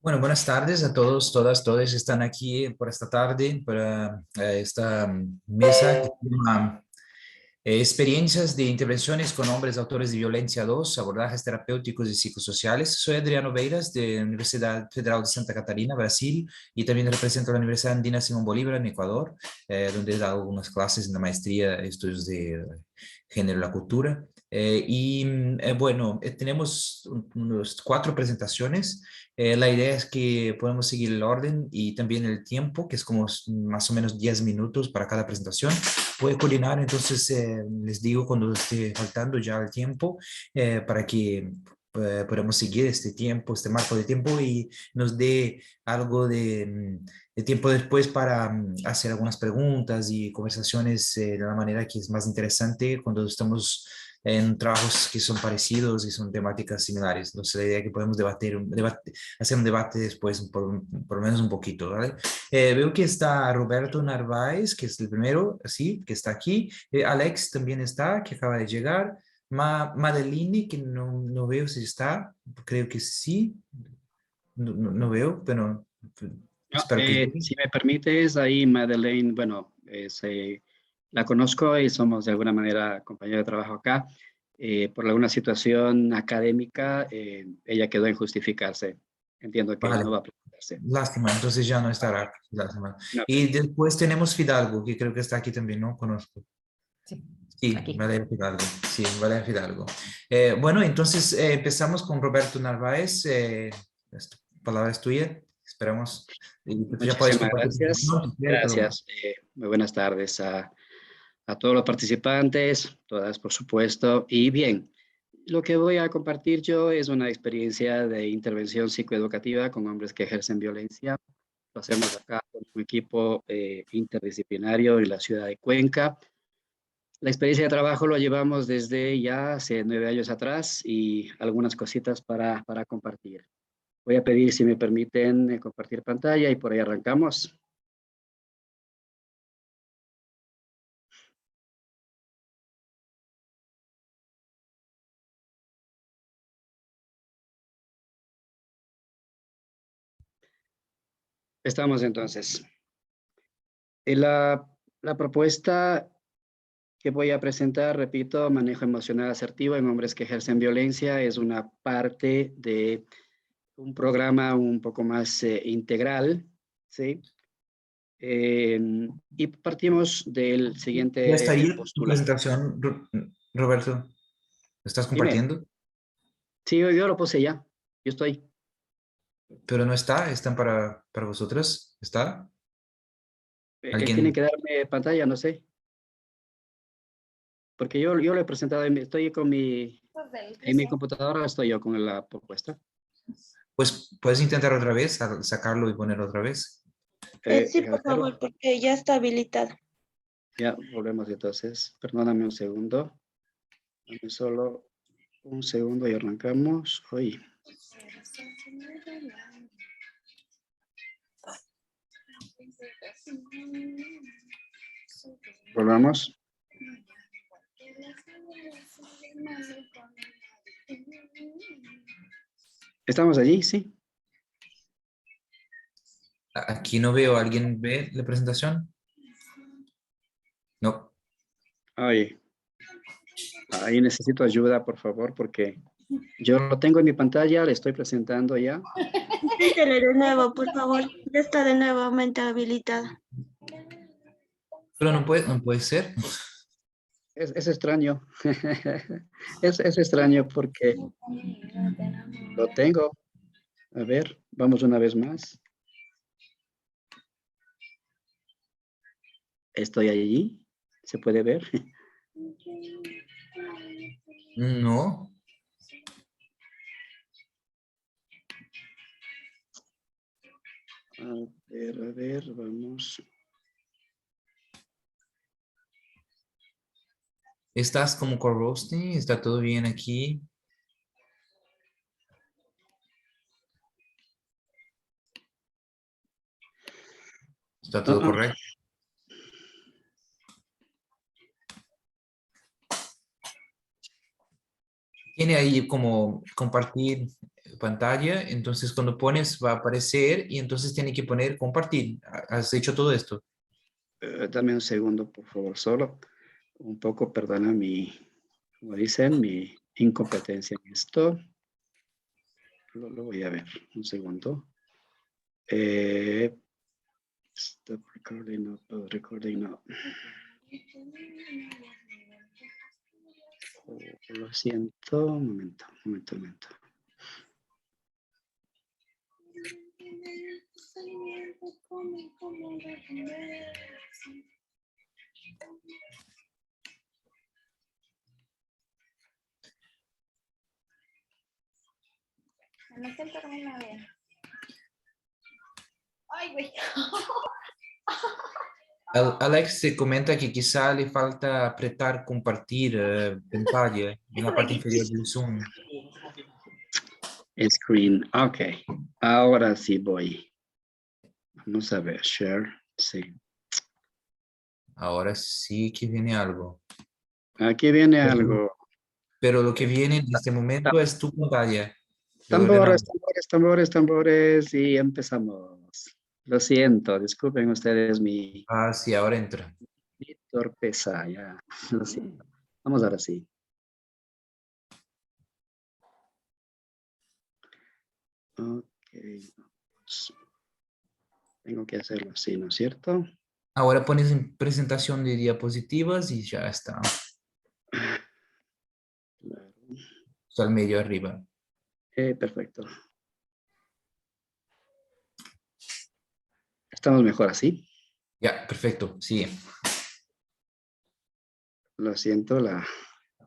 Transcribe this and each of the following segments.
Bueno, buenas tardes a todos, todas, todos están aquí por esta tarde para esta mesa que se llama Experiencias de intervenciones con hombres autores de violencia 2, abordajes terapéuticos y psicosociales. Soy Adriano Beiras de la Universidad Federal de Santa Catarina, Brasil, y también represento a la Universidad Andina Simón Bolívar en Ecuador, donde he dado algunas clases en la maestría en estudios de género y la cultura. Bueno, tenemos unos 4 presentaciones. La idea es que podemos seguir el orden y también el tiempo, que es como más o menos 10 minutos para cada presentación. Puede coordinar, entonces les digo cuando esté faltando ya el tiempo para que podamos seguir este tiempo, este marco de tiempo y nos dé algo de tiempo después para hacer algunas preguntas y conversaciones de la manera que es más interesante cuando estamos en trabajos que son parecidos y son temáticas similares. Entonces la idea es que podemos hacer un debate después por lo menos un poquito, ¿vale? Veo que está Roberto Narváez, que es el primero, sí, que está aquí. Alex también está, que acaba de llegar. Madeline, que no veo si está, creo que sí, no veo, pero No, espero que llegue. si me permites, ahí Madeleine, bueno, la conozco y somos de alguna manera compañeros de trabajo acá. Por alguna situación académica, ella quedó en justificarse. Entiendo que Vale, no va a presentarse. lástima, entonces ya no estará. Lástima. No, Y después tenemos Fidalgo, que creo que está aquí también, ¿no? Conozco. Sí, Sí, aquí. Valeria Fidalgo. Sí, Valeria Fidalgo. Bueno, entonces empezamos con Roberto Narváez. Palabra es tuya. Esperamos. Y tú ya puedes muchísimas compartir tu gracias. opinión, si quieres, pero Gracias. Muy buenas tardes a todos los participantes, todas por supuesto. Y bien, lo que voy a compartir yo es una experiencia de intervención psicoeducativa con hombres que ejercen violencia. Lo hacemos acá con un equipo interdisciplinario en la ciudad de Cuenca. La experiencia de trabajo lo llevamos desde ya hace 9 años atrás y algunas cositas para compartir. Voy a pedir si me permiten compartir pantalla y por ahí arrancamos. Estamos entonces. La propuesta que voy a presentar, repito, manejo emocional asertivo en hombres que ejercen violencia, es una parte de un programa un poco más integral, ¿sí? Y partimos del ya siguiente estaría tu postulado. presentación, Roberto. ¿Estás Dime, compartiendo? sí, yo lo puse ya, yo estoy. Pero no está. ¿Están para vosotros? ¿Está? Tienen ¿Alguien? que darme pantalla, no sé, porque yo lo he presentado, estoy con en mi computadora estoy yo con la propuesta. Pues puedes intentar otra vez, sacarlo y poner otra vez. Sí, Deja de por hacerlo. favor, porque ya está habilitado. Ya, volvemos entonces. Perdóname un segundo. Dame solo un segundo y arrancamos. Hoy. Volvamos. ¿Estamos allí? Sí. Aquí no veo. ¿Alguien ve la presentación? No. Ay, ahí necesito ayuda, por favor, porque yo lo tengo en mi pantalla, le estoy presentando ya. Inténtelo de nuevo, por favor. Ya está de nuevamente habilitada. Pero no puede ser. Es extraño. Es extraño porque lo tengo. A ver, vamos una vez más. Estoy allí. ¿Se puede ver? No. A ver, vamos. ¿Estás como co-hosting? ¿Está todo bien aquí? ¿Está Ah, todo ah, correcto? Tiene ahí como compartir pantalla, entonces cuando pones va a aparecer y entonces tiene que poner compartir. ¿Has hecho todo esto? Dame un segundo, por favor, solo. Un poco, perdona como dicen, mi incompetencia en esto. Lo voy a ver, un segundo. Stop recording, no, recording, no. Oh, lo siento, un momento, un momento, un momento. No te termina bien. Ay, güey. Alex se comenta que quizá le falta apretar compartir pantalla en la parte inferior del Zoom. Screen, ok. Ahora sí voy. Vamos a ver, share, sí. Ahora sí que viene algo. Aquí viene algo. Pero lo que viene en este momento es tu pantalla de ordenador. Tambores, tambores, tambores, tambores y empezamos. Lo siento, disculpen ustedes Ah, sí, ahora entra. mi torpeza, ya, lo siento. Vamos ahora sí. Ok, vamos. Tengo que hacerlo así, ¿no es cierto? Ahora pones en presentación de diapositivas y ya está. Claro. Está al medio arriba. Perfecto. Estamos mejor así. Ya, perfecto, sí. Lo siento, la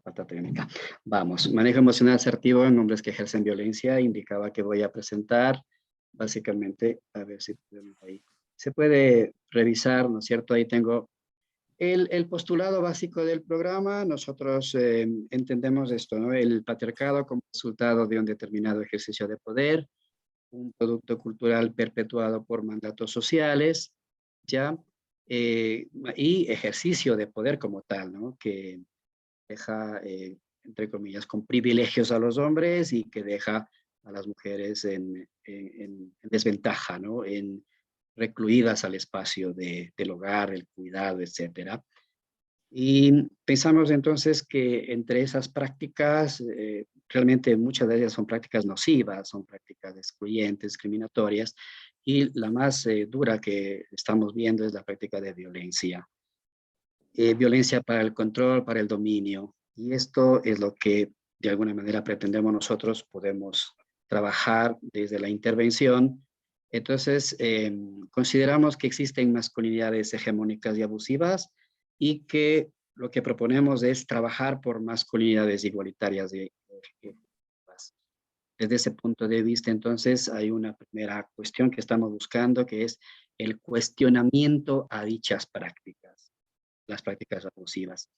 falta técnica. Vamos, manejo emocional asertivo en hombres que ejercen violencia. Indicaba que voy a presentar, básicamente, a ver si ahí se puede revisar, ¿no es cierto? Ahí tengo el postulado básico del programa. Nosotros entendemos esto, ¿no? El patriarcado como resultado de un determinado ejercicio de poder, un producto cultural perpetuado por mandatos sociales, ¿ya? Y ejercicio de poder como tal, ¿no? Que deja, entre comillas, con privilegios a los hombres y que deja a las mujeres en desventaja, ¿no? Recluidas al espacio del hogar, el cuidado, etcétera. Y pensamos entonces que entre esas prácticas, realmente muchas de ellas son prácticas nocivas, son prácticas excluyentes, discriminatorias, y la más dura que estamos viendo es la práctica de violencia. Violencia para el control, para el dominio. Y esto es lo que de alguna manera pretendemos nosotros, podemos trabajar desde la intervención. Entonces, consideramos que existen masculinidades hegemónicas y abusivas y que lo que proponemos es trabajar por masculinidades igualitarias y equitativas. Desde ese punto de vista, entonces, hay una primera cuestión que estamos buscando, que es el cuestionamiento a dichas prácticas, las prácticas abusivas.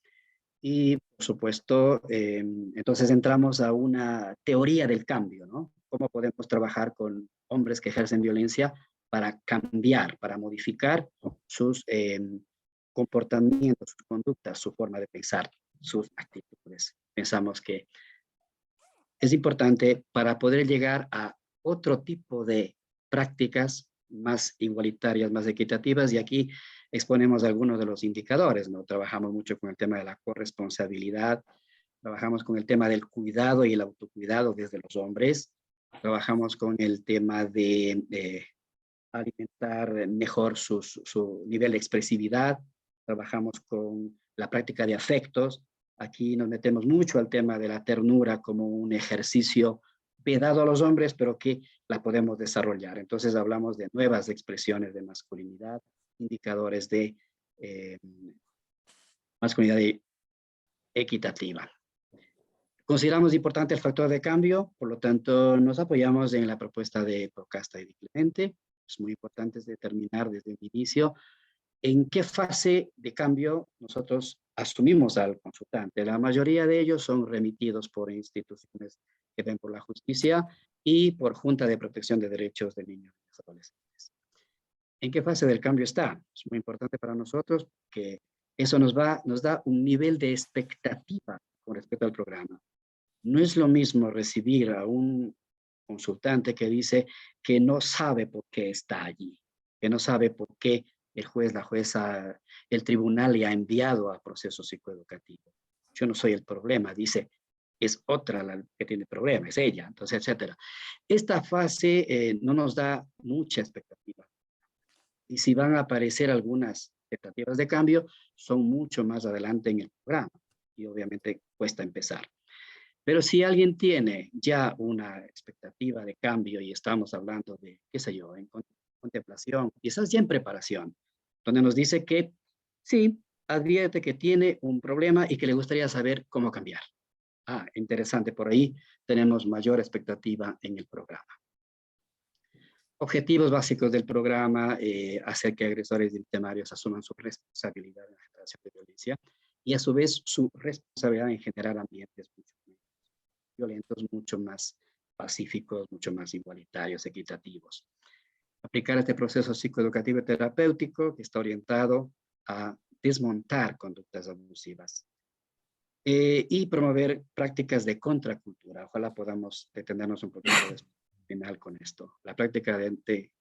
Y, por supuesto, entonces entramos a una teoría del cambio, ¿no? ¿Cómo podemos trabajar con hombres que ejercen violencia para cambiar, para modificar sus comportamientos, sus conductas, su forma de pensar, sus actitudes? Pensamos que es importante para poder llegar a otro tipo de prácticas más igualitarias, más equitativas, y aquí exponemos algunos de los indicadores, ¿no? Trabajamos mucho con el tema de la corresponsabilidad, trabajamos con el tema del cuidado y el autocuidado desde los hombres, trabajamos con el tema de alimentar mejor su nivel de expresividad, trabajamos con la práctica de afectos. Aquí nos metemos mucho al tema de la ternura como un ejercicio vedado a los hombres, pero que la podemos desarrollar. Entonces hablamos de nuevas expresiones de masculinidad, indicadores de masculinidad equitativa. Consideramos importante el factor de cambio, por lo tanto nos apoyamos en la propuesta de Procasta y de Clemente. Es muy importante determinar desde el inicio en qué fase de cambio nosotros asumimos al consultante. La mayoría de ellos son remitidos por instituciones que ven por la justicia y por Junta de Protección de Derechos de Niños y Adolescentes. ¿En qué fase del cambio está? Es muy importante para nosotros que eso nos da un nivel de expectativa con respecto al programa. No es lo mismo recibir a un consultante que dice que no sabe por qué está allí, que no sabe por qué el juez, la jueza, el tribunal le ha enviado a proceso psicoeducativo. Yo no soy el problema, dice, es otra la que tiene problema, es ella, entonces, etcétera. Esta fase no nos da mucha expectativa. Y si van a aparecer algunas expectativas de cambio, son mucho más adelante en el programa. Y obviamente cuesta empezar. Pero si alguien tiene ya una expectativa de cambio y estamos hablando de, qué sé yo, en contemplación, quizás ya en preparación, donde nos dice que sí, advierte que tiene un problema y que le gustaría saber cómo cambiar. Ah, interesante, por ahí tenemos mayor expectativa en el programa. Objetivos básicos del programa, hacer que agresores y victimarios asuman su responsabilidad en la generación de violencia y a su vez su responsabilidad en generar ambientes mucho menos violentos, mucho más pacíficos, mucho más igualitarios, equitativos. Aplicar este proceso psicoeducativo y terapéutico que está orientado a desmontar conductas abusivas. Y promover prácticas de contracultura. Ojalá podamos detenernos un poquito final con esto. La práctica de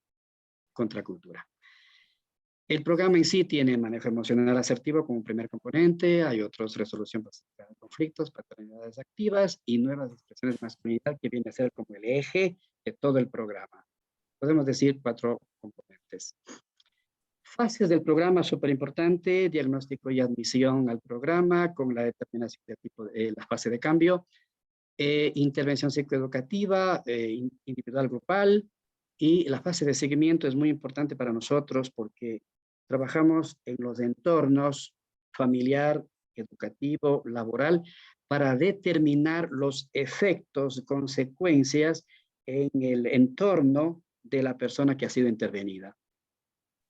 contracultura. El programa en sí tiene manejo emocional asertivo como primer componente. Hay otros, resolución pacífica de conflictos, paternidades activas y nuevas expresiones de masculinidad que viene a ser como el eje de todo el programa. Podemos decir 4 componentes. Fases del programa, súper importante, diagnóstico y admisión al programa con la determinación del tipo de la fase de cambio, intervención psicoeducativa, individual, grupal, y la fase de seguimiento es muy importante para nosotros porque trabajamos en los entornos familiar, educativo, laboral, para determinar los efectos, consecuencias en el entorno de la persona que ha sido intervenida.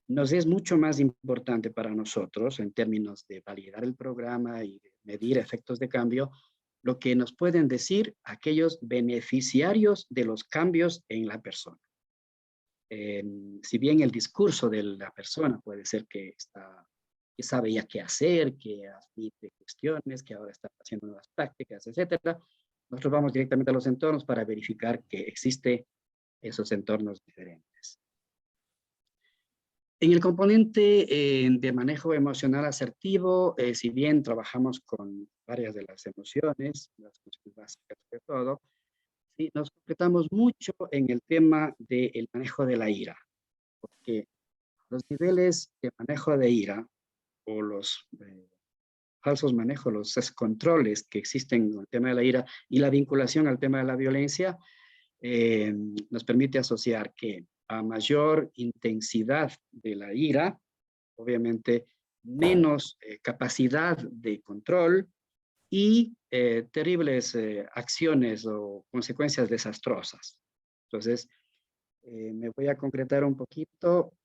Nos es mucho más importante para nosotros, en términos de validar el programa y de medir efectos de cambio, lo que nos pueden decir aquellos beneficiarios de los cambios en la persona. Si bien el discurso de la persona puede ser que sabe ya qué hacer, que admite cuestiones, que ahora está haciendo nuevas prácticas, etcétera, nosotros vamos directamente a los entornos para verificar que existen esos entornos diferentes. En el componente de manejo emocional asertivo, si bien trabajamos con varias de las emociones básicas de todo, sí, nos completamos mucho en el tema del manejo de la ira, porque los niveles de manejo de ira o los falsos manejos, los descontroles que existen en el tema de la ira y la vinculación al tema de la violencia, nos permite asociar que a mayor intensidad de la ira, obviamente menos capacidad de control y terribles acciones o consecuencias desastrosas. Entonces, me voy a concretar un poquito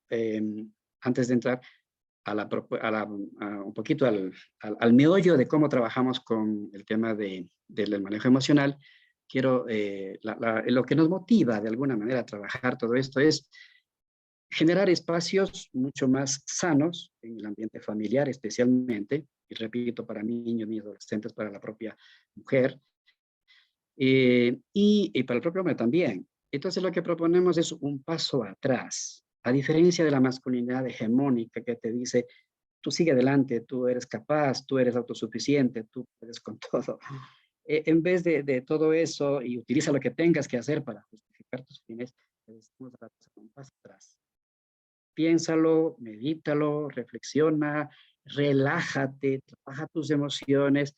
antes de entrar un poquito al meollo de cómo trabajamos con el tema del manejo emocional. Quiero, lo que nos motiva de alguna manera a trabajar todo esto es generar espacios mucho más sanos en el ambiente familiar especialmente, y repito, para niños, niñas, adolescentes, para la propia mujer, y para el propio hombre también. Entonces lo que proponemos es un paso atrás, a diferencia de la masculinidad hegemónica que te dice, tú sigue adelante, tú eres capaz, tú eres autosuficiente, tú puedes con todo. En vez de todo eso y utiliza lo que tengas que hacer para justificar tus fines, decimos un paso atrás. Piénsalo, medítalo, reflexiona, relájate, trabaja tus emociones,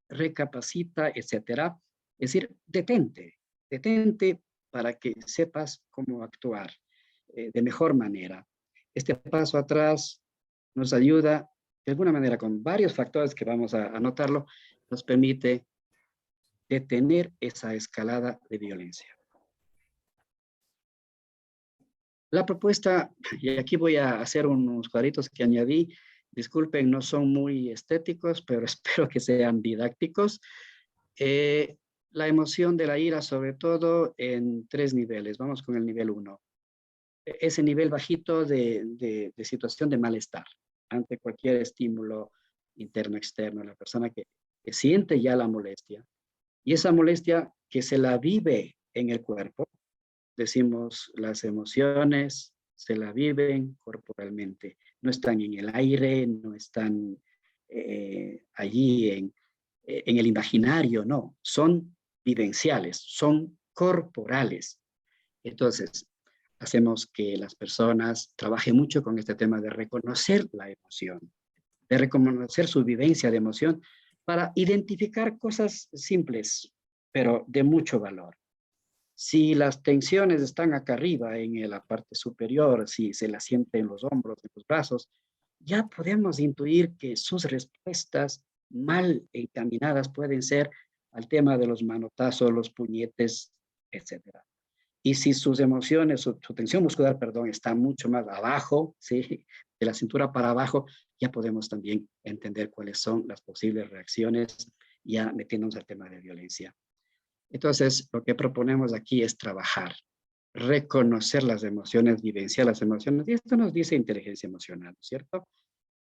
recapacita, etcétera. Es decir, detente para que sepas cómo actuar de mejor manera. Este paso atrás nos ayuda de alguna manera con varios factores que vamos a anotarlo, nos permite detener esa escalada de violencia. La propuesta, y aquí voy a hacer unos cuadritos que añadí, disculpen, no son muy estéticos, pero espero que sean didácticos. La emoción de la ira, sobre todo en 3 niveles. Vamos con el nivel 1. Ese nivel bajito de situación de malestar ante cualquier estímulo interno, externo, la persona que siente ya la molestia. Y esa molestia que se la vive en el cuerpo, decimos las emociones se la viven corporalmente, no están en el aire, no están allí en el imaginario, no, son vivenciales, son corporales. Entonces, hacemos que las personas trabajen mucho con este tema de reconocer la emoción, de reconocer su vivencia de emoción para identificar cosas simples, pero de mucho valor. Si las tensiones están acá arriba, en la parte superior, si se las siente en los hombros, en los brazos, ya podemos intuir que sus respuestas mal encaminadas pueden ser al tema de los manotazos, los puñetes, etc. Y si sus emociones, su tensión muscular, perdón, está mucho más abajo, ¿sí? De la cintura para abajo, ya podemos también entender cuáles son las posibles reacciones, ya metiéndonos al tema de violencia. Entonces, lo que proponemos aquí es trabajar, reconocer las emociones, vivenciar las emociones, y esto nos dice inteligencia emocional, ¿cierto?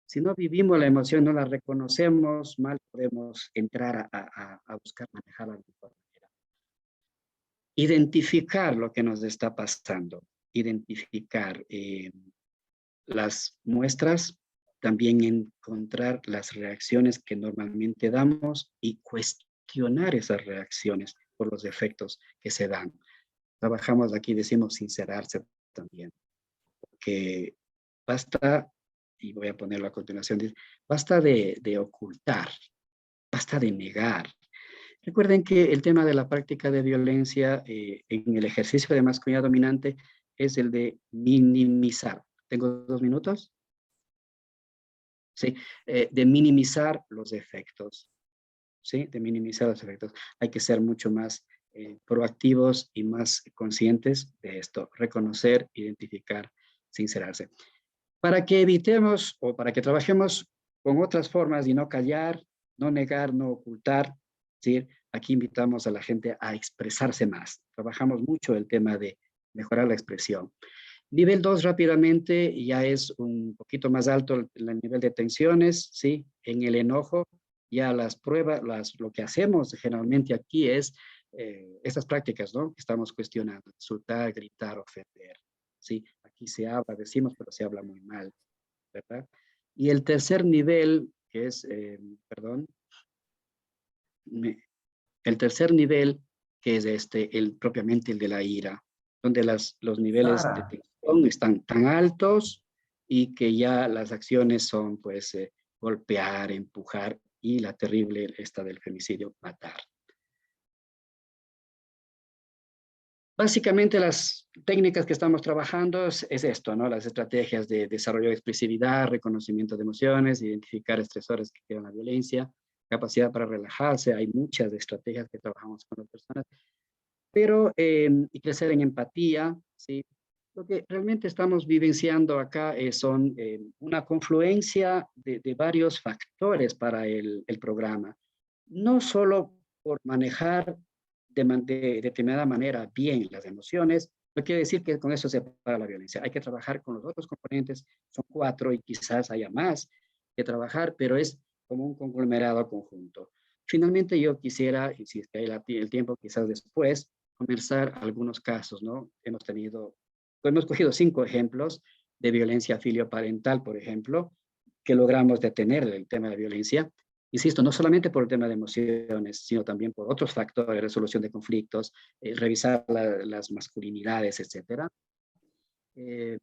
Si no vivimos la emoción, no la reconocemos, mal podemos entrar a buscar manejarla de mejor manera. Identificar lo que nos está pasando, identificar las muestras, también encontrar las reacciones que normalmente damos y cuestionar esas reacciones por los efectos que se dan. Trabajamos aquí, decimos sincerarse también, porque basta, y voy a ponerlo a continuación, basta de ocultar, basta de negar. Recuerden que el tema de la práctica de violencia en el ejercicio de masculinidad dominante es el de minimizar. ¿Tengo 2 minutos? Sí, de minimizar los efectos. ¿Sí? De minimizar los efectos. Hay que ser mucho más proactivos y más conscientes de esto. Reconocer, identificar, sincerarse. Para que evitemos o para que trabajemos con otras formas y no callar, no negar, no ocultar, ¿sí? Aquí invitamos a la gente a expresarse más. Trabajamos mucho el tema de mejorar la expresión. Nivel 2 rápidamente ya es un poquito más alto el nivel de tensiones, ¿sí? En el enojo, ya las pruebas, lo que hacemos generalmente aquí es estas prácticas, ¿no? Que estamos cuestionando, insultar, gritar, ofender, ¿sí? Aquí se habla, decimos, pero se habla muy mal, ¿verdad? Y el tercer nivel, que es, el tercer nivel, que es propiamente el de la ira, donde los niveles de tensión están tan altos y que ya las acciones son, pues, golpear, empujar y la terrible esta del femicidio, matar. Básicamente las técnicas que estamos trabajando es esto, ¿no? Las estrategias de desarrollo de expresividad, reconocimiento de emociones, identificar estresores que crean la violencia, capacidad para relajarse. Hay muchas estrategias que trabajamos con las personas, pero y crecer en empatía, ¿sí? Lo que realmente estamos vivenciando acá son una confluencia de varios factores para el programa. No solo por manejar de determinada manera bien las emociones, no quiere decir que con eso se para la violencia. Hay que trabajar con los otros componentes, son 4 y quizás haya más que trabajar, pero es como un conglomerado conjunto. Finalmente yo quisiera, y si es que hay el tiempo quizás después, conversar algunos casos, ¿no? Hemos cogido 5 ejemplos de violencia filioparental, por ejemplo, que logramos detener el tema de violencia. Insisto, no solamente por el tema de emociones, sino también por otros factores, resolución de conflictos, revisar las masculinidades, etc.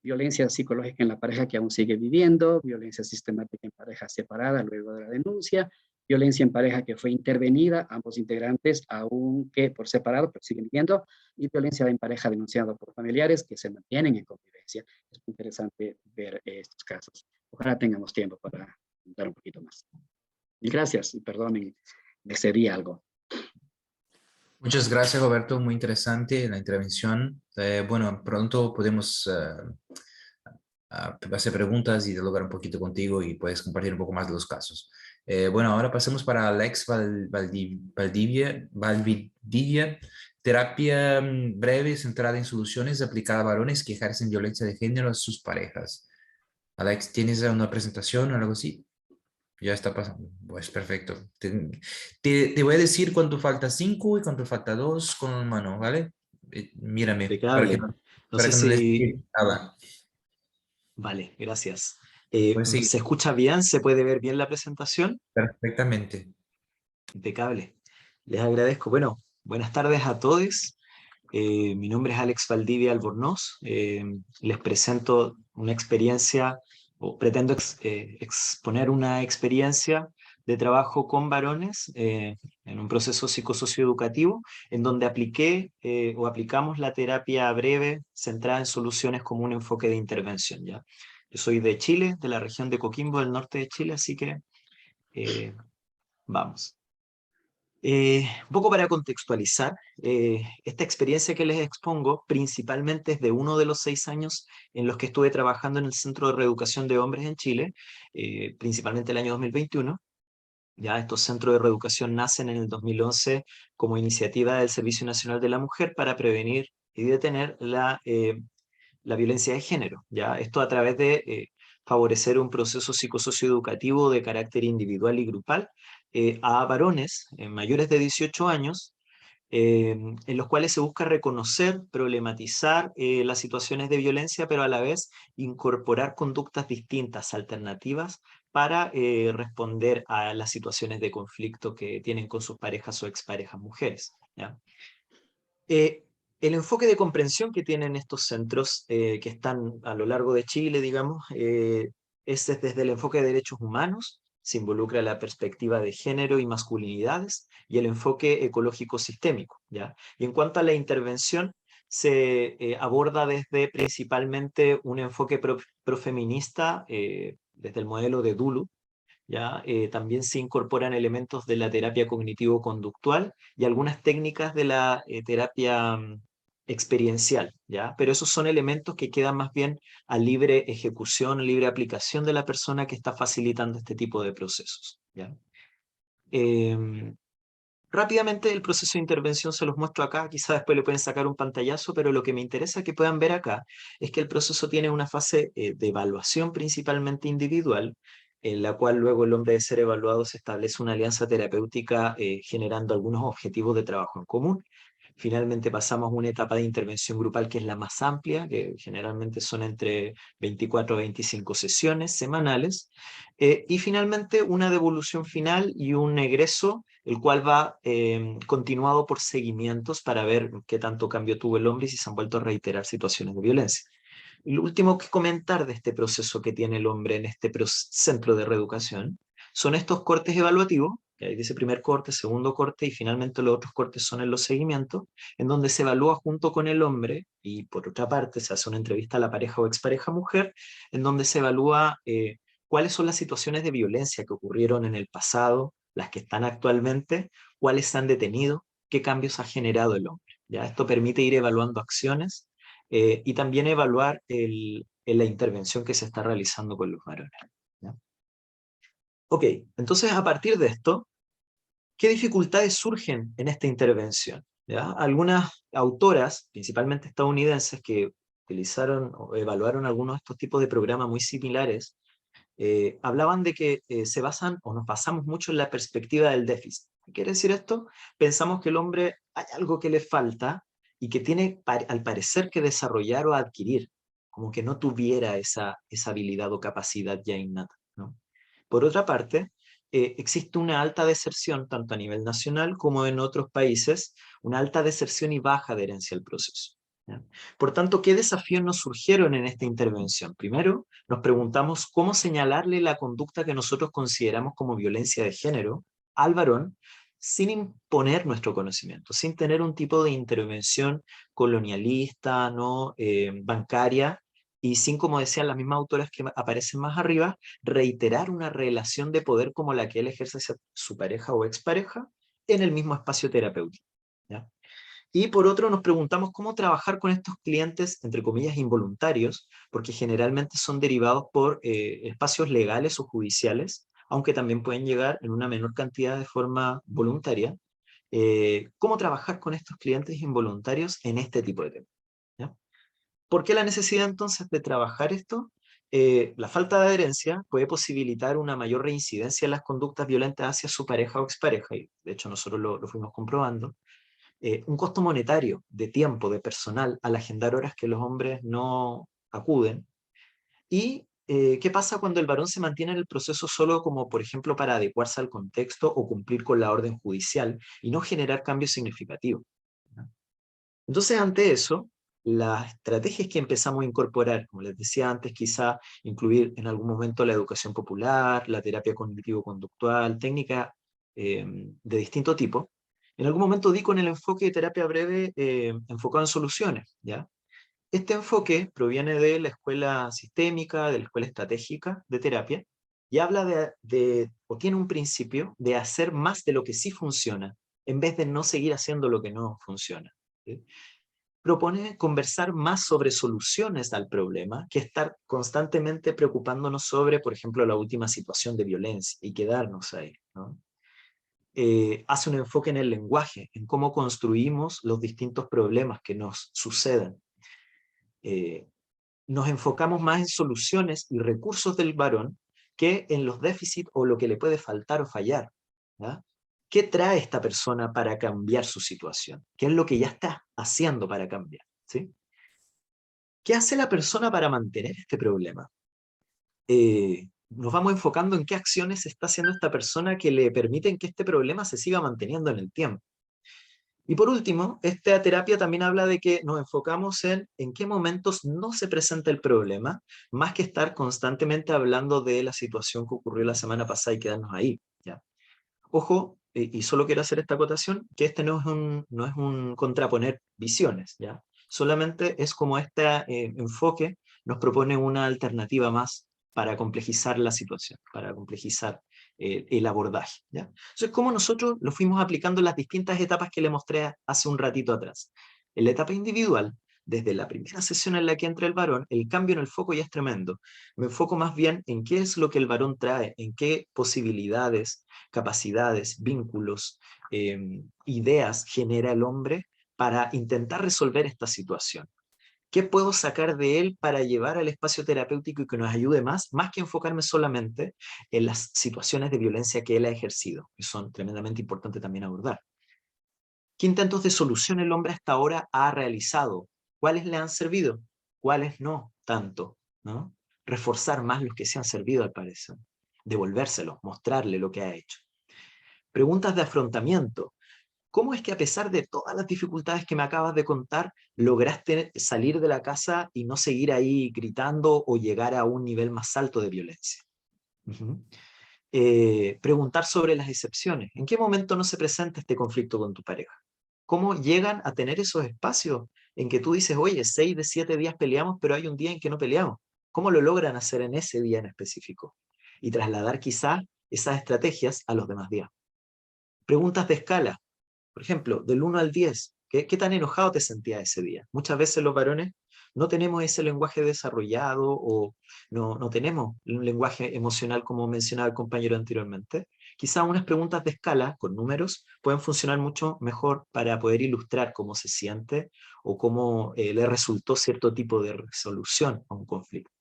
Violencia psicológica en la pareja que aún sigue viviendo, violencia sistemática en pareja separada luego de la denuncia, violencia en pareja que fue intervenida, ambos integrantes, aunque por separado, pero siguen viviendo, y violencia en pareja denunciada por familiares que se mantienen en convivencia. Es muy interesante ver estos casos. Ojalá tengamos tiempo para contar un poquito más. Y gracias, y perdonen, me excedí algo. Muchas gracias, Roberto. Muy interesante la intervención. Bueno, pronto podemos hacer preguntas y dialogar un poquito contigo y puedes compartir un poco más de los casos. Bueno, ahora pasemos para Alex Valdivia. Terapia breve centrada en soluciones aplicada a varones que ejercen violencia de género a sus parejas. Alex, ¿tienes una presentación o algo así? Ya está pasando. Pues perfecto. Te voy a decir cuánto falta 5 y cuánto falta 2 con mano, ¿vale? Mírame, Impecable. No para sé que no les si... quede nada. Vale, gracias. Puedes seguir ¿Se escucha bien? ¿Se puede ver bien la presentación? perfectamente. Impecable. Les agradezco. Bueno, buenas tardes a todos. Mi nombre es Alex Valdivia Albornoz. Les presento una experiencia, o pretendo exponer una experiencia de trabajo con varones en un proceso psicosocioeducativo en donde apliqué o aplicamos la terapia breve centrada en soluciones como un enfoque de intervención, ¿ya? Yo soy de Chile, de la región de Coquimbo, del norte de Chile, así que eh, vamos. Un poco para contextualizar, esta experiencia que les expongo principalmente es de uno de los 6 años en los que estuve trabajando en el Centro de Reeducación de Hombres en Chile, principalmente el año 2021. Ya estos centros de reeducación nacen en el 2011 como iniciativa del Servicio Nacional de la Mujer para prevenir y detener la violencia de género. ¿Ya? Esto a través de favorecer un proceso psicosocioeducativo de carácter individual y grupal a varones mayores de 18 años, en los cuales se busca reconocer, problematizar las situaciones de violencia, pero a la vez incorporar conductas distintas, alternativas, para responder a las situaciones de conflicto que tienen con sus parejas o exparejas mujeres. ¿Ya? Eh, el enfoque de comprensión que tienen estos centros que están a lo largo de Chile, digamos, es desde el enfoque de derechos humanos, se involucra la perspectiva de género y masculinidades, y el enfoque ecológico sistémico, ¿ya? Y en cuanto a la intervención, se aborda desde principalmente un enfoque profeminista, desde el modelo de Dulu, ¿ya? También se incorporan elementos de la terapia cognitivo-conductual y algunas técnicas de la terapia experiencial, ¿ya? Pero esos son elementos que quedan más bien a libre ejecución, libre aplicación de la persona que está facilitando este tipo de procesos, ¿ya? Em, Rápidamente el proceso de intervención se los muestro acá, quizás después le pueden sacar un pantallazo, pero lo que me interesa que puedan ver acá es que el proceso tiene una fase de evaluación principalmente individual, en la cual luego el hombre de ser evaluado se establece una alianza terapéutica generando algunos objetivos de trabajo en común. Finalmente pasamos a una etapa de intervención grupal que es la más amplia, que generalmente son entre 24 a 25 sesiones semanales, y finalmente una devolución final y un egreso, el cual va continuado por seguimientos para ver qué tanto cambio tuvo el hombre y si se han vuelto a reiterar situaciones de violencia. Y lo último que comentar de este proceso que tiene el hombre en este centro de reeducación son estos cortes evaluativos, que hay ese primer corte, segundo corte y finalmente los otros cortes son en los seguimientos, en donde se evalúa junto con el hombre y por otra parte se hace una entrevista a la pareja o expareja mujer, en donde se evalúa cuáles son las situaciones de violencia que ocurrieron en el pasado, las que están actualmente, cuáles se han detenido, qué cambios ha generado el hombre. ¿Ya? Esto permite ir evaluando acciones y también evaluar la intervención que se está realizando con los varones. ¿Ya? Ok, entonces a partir de esto, ¿qué dificultades surgen en esta intervención? ¿Ya? Algunas autoras, principalmente estadounidenses, que utilizaron o evaluaron algunos de estos tipos de programas muy similares, hablaban de que se basan o nos basamos mucho en la perspectiva del déficit. ¿Qué quiere decir esto? Pensamos que el hombre hay algo que le falta y que tiene al parecer que desarrollar o adquirir, como que no tuviera esa habilidad o capacidad ya innata, ¿no? Por otra parte, existe una alta deserción, tanto a nivel nacional como en otros países, una alta deserción y baja adherencia al proceso. ¿Ya? Por tanto, ¿qué desafíos nos surgieron en esta intervención? Primero, nos preguntamos cómo señalarle la conducta que nosotros consideramos como violencia de género al varón sin imponer nuestro conocimiento, sin tener un tipo de intervención colonialista, ¿no? Bancaria, y sin, como decían las mismas autoras que aparecen más arriba, reiterar una relación de poder como la que él ejerce hacia su pareja o expareja en el mismo espacio terapéutico. ¿Ya? Y por otro nos preguntamos cómo trabajar con estos clientes, entre comillas, involuntarios, porque generalmente son derivados por espacios legales o judiciales, aunque también pueden llegar en una menor cantidad de forma voluntaria. Cómo trabajar con estos clientes involuntarios en este tipo de temas. ¿Ya? ¿Por qué la necesidad entonces de trabajar esto? La falta de adherencia puede posibilitar una mayor reincidencia en las conductas violentas hacia su pareja o expareja, y de hecho nosotros lo fuimos comprobando. Un costo monetario de tiempo, de personal, al agendar horas que los hombres no acuden. ¿Y qué pasa cuando el varón se mantiene en el proceso solo como, por ejemplo, para adecuarse al contexto o cumplir con la orden judicial y no generar cambios significativos? Entonces, ante eso, las estrategias que empezamos a incorporar, como les decía antes, quizá incluir en algún momento la educación popular, la terapia cognitivo-conductual, técnicas de distinto tipo. En algún momento di con el enfoque de terapia breve enfocado en soluciones, ¿ya? Este enfoque proviene de la escuela sistémica, de la escuela estratégica de terapia, y habla o tiene un principio de hacer más de lo que sí funciona, en vez de no seguir haciendo lo que no funciona, ¿sí? Propone conversar más sobre soluciones al problema que estar constantemente preocupándonos sobre, por ejemplo, la última situación de violencia y quedarnos ahí, ¿no? Hace un enfoque en el lenguaje, en cómo construimos los distintos problemas que nos suceden. Nos enfocamos más en soluciones y recursos del varón que en los déficits o lo que le puede faltar o fallar, ¿ya? ¿Qué trae esta persona para cambiar su situación? ¿Qué es lo que ya está haciendo para cambiar? ¿Sí? ¿Qué hace la persona para mantener este problema? Nos vamos enfocando en qué acciones está haciendo esta persona que le permiten que este problema se siga manteniendo en el tiempo. Y por último, esta terapia también habla de que nos enfocamos en qué momentos no se presenta el problema, más que estar constantemente hablando de la situación que ocurrió la semana pasada y quedarnos ahí, ¿ya? Ojo, y solo quiero hacer esta acotación, que este no es un contraponer visiones, ¿ya? Solamente es como este enfoque nos propone una alternativa más para complejizar la situación, para complejizar el abordaje, ¿ya? Entonces, ¿cómo nosotros lo fuimos aplicando en las distintas etapas que le mostré hace un ratito atrás? En la etapa individual, desde la primera sesión en la que entra el varón, el cambio en el foco ya es tremendo. Me enfoco más bien en qué es lo que el varón trae, en qué posibilidades, capacidades, vínculos, ideas genera el hombre para intentar resolver esta situación. ¿Qué puedo sacar de él para llevar al espacio terapéutico y que nos ayude más que enfocarme solamente en las situaciones de violencia que él ha ejercido, que son tremendamente importantes también abordar? ¿Qué intentos de solución el hombre hasta ahora ha realizado? ¿Cuáles le han servido? ¿Cuáles no tanto? ¿No? Reforzar más los que se han servido, al parecer. Devolvérselos, mostrarle lo que ha hecho. Preguntas de afrontamiento. ¿Cómo es que a pesar de todas las dificultades que me acabas de contar, lograste salir de la casa y no seguir ahí gritando o llegar a un nivel más alto de violencia? Preguntar sobre las excepciones. ¿En qué momento no se presenta este conflicto con tu pareja? ¿Cómo llegan a tener esos espacios en que tú dices, oye, 6 de 7 días peleamos, pero hay un día en que no peleamos? ¿Cómo lo logran hacer en ese día en específico? Y trasladar quizás esas estrategias a los demás días. Preguntas de escala. Por ejemplo, del 1 al 10, ¿qué tan enojado te sentías ese día? Muchas veces los varones no tenemos ese lenguaje desarrollado o no tenemos un lenguaje emocional como mencionaba el compañero anteriormente. Quizás unas preguntas de escala con números pueden funcionar mucho mejor para poder ilustrar cómo se siente o cómo le resultó cierto tipo de resolución a un conflicto.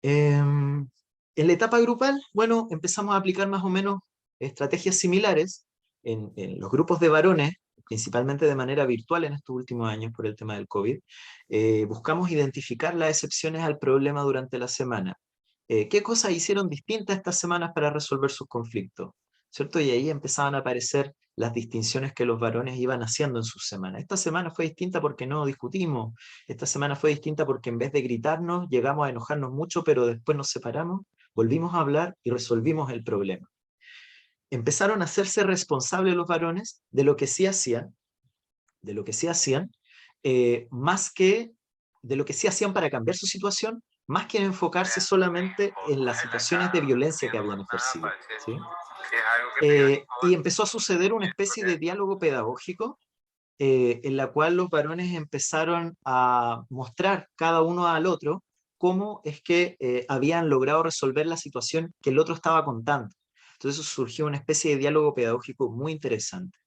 En la etapa grupal, bueno, empezamos a aplicar más o menos estrategias similares en los grupos de varones, principalmente de manera virtual en estos últimos años por el tema del COVID. Buscamos identificar las excepciones al problema durante la semana. ¿Qué cosas hicieron distintas estas semanas para resolver sus conflictos? ¿Cierto? Y ahí empezaban a aparecer las distinciones que los varones iban haciendo en sus semanas. Esta semana fue distinta porque no discutimos. Esta semana fue distinta porque en vez de gritarnos, llegamos a enojarnos mucho, pero después nos separamos, volvimos a hablar y resolvimos el problema. Empezaron a hacerse responsables los varones de lo que sí hacían, más que de lo que sí hacían para cambiar su situación, más que en enfocarse solamente en las situaciones de violencia que habían ejercido, ¿sí? Y empezó a suceder una especie de diálogo pedagógico en la cual los varones empezaron a mostrar cada uno al otro cómo es que habían logrado resolver la situación que el otro estaba contando. Entonces surgió una especie de diálogo pedagógico muy interesante.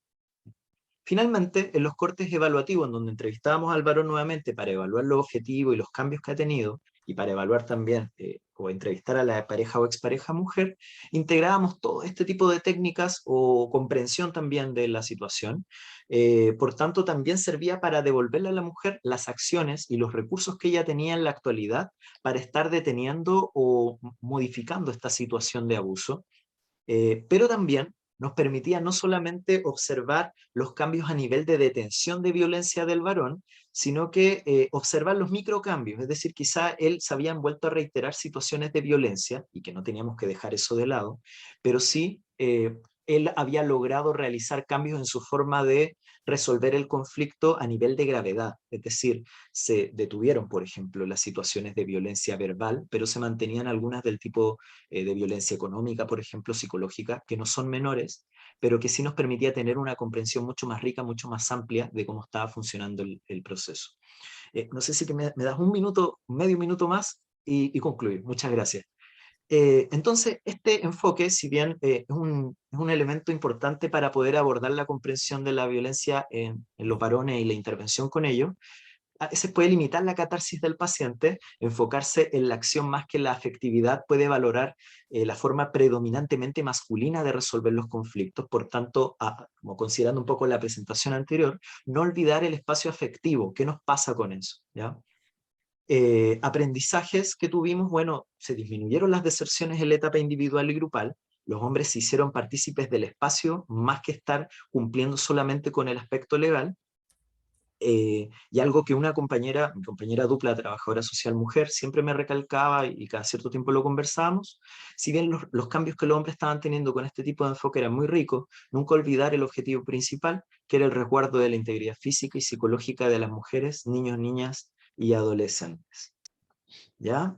Finalmente, en los cortes evaluativos, en donde entrevistábamos al varón nuevamente para evaluar los objetivos y los cambios que ha tenido, y para evaluar también o entrevistar a la pareja o expareja mujer, integrábamos todo este tipo de técnicas o comprensión también de la situación. Por tanto, también servía para devolverle a la mujer las acciones y los recursos que ella tenía en la actualidad para estar deteniendo o modificando esta situación de abuso. Pero también nos permitía no solamente observar los cambios a nivel de detención de violencia del varón, sino que observar los microcambios, es decir, quizá él se había vuelto a reiterar situaciones de violencia, y que no teníamos que dejar eso de lado, pero sí él había logrado realizar cambios en su forma de resolver el conflicto a nivel de gravedad, es decir, se detuvieron, por ejemplo, las situaciones de violencia verbal, pero se mantenían algunas del tipo de violencia económica, por ejemplo, psicológica, que no son menores, pero que sí nos permitía tener una comprensión mucho más rica, mucho más amplia de cómo estaba funcionando el proceso. No sé si me das un minuto, medio minuto más y concluir. Muchas gracias. Entonces, este enfoque, si bien es un elemento importante para poder abordar la comprensión de la violencia en los varones y la intervención con ellos, a veces puede limitar la catarsis del paciente, enfocarse en la acción más que en la afectividad, puede valorar la forma predominantemente masculina de resolver los conflictos, por tanto, como considerando un poco la presentación anterior, no olvidar el espacio afectivo, ¿qué nos pasa con eso? ¿Ya? Aprendizajes que tuvimos, bueno, se disminuyeron las deserciones en la etapa individual y grupal, los hombres se hicieron partícipes del espacio más que estar cumpliendo solamente con el aspecto legal, y algo que una compañera, mi compañera dupla, trabajadora social mujer, siempre me recalcaba y cada cierto tiempo lo conversábamos, si bien los cambios que los hombres estaban teniendo con este tipo de enfoque eran muy ricos, nunca olvidar el objetivo principal, que era el resguardo de la integridad física y psicológica de las mujeres, niños, niñas y adolescentes. ¿Ya?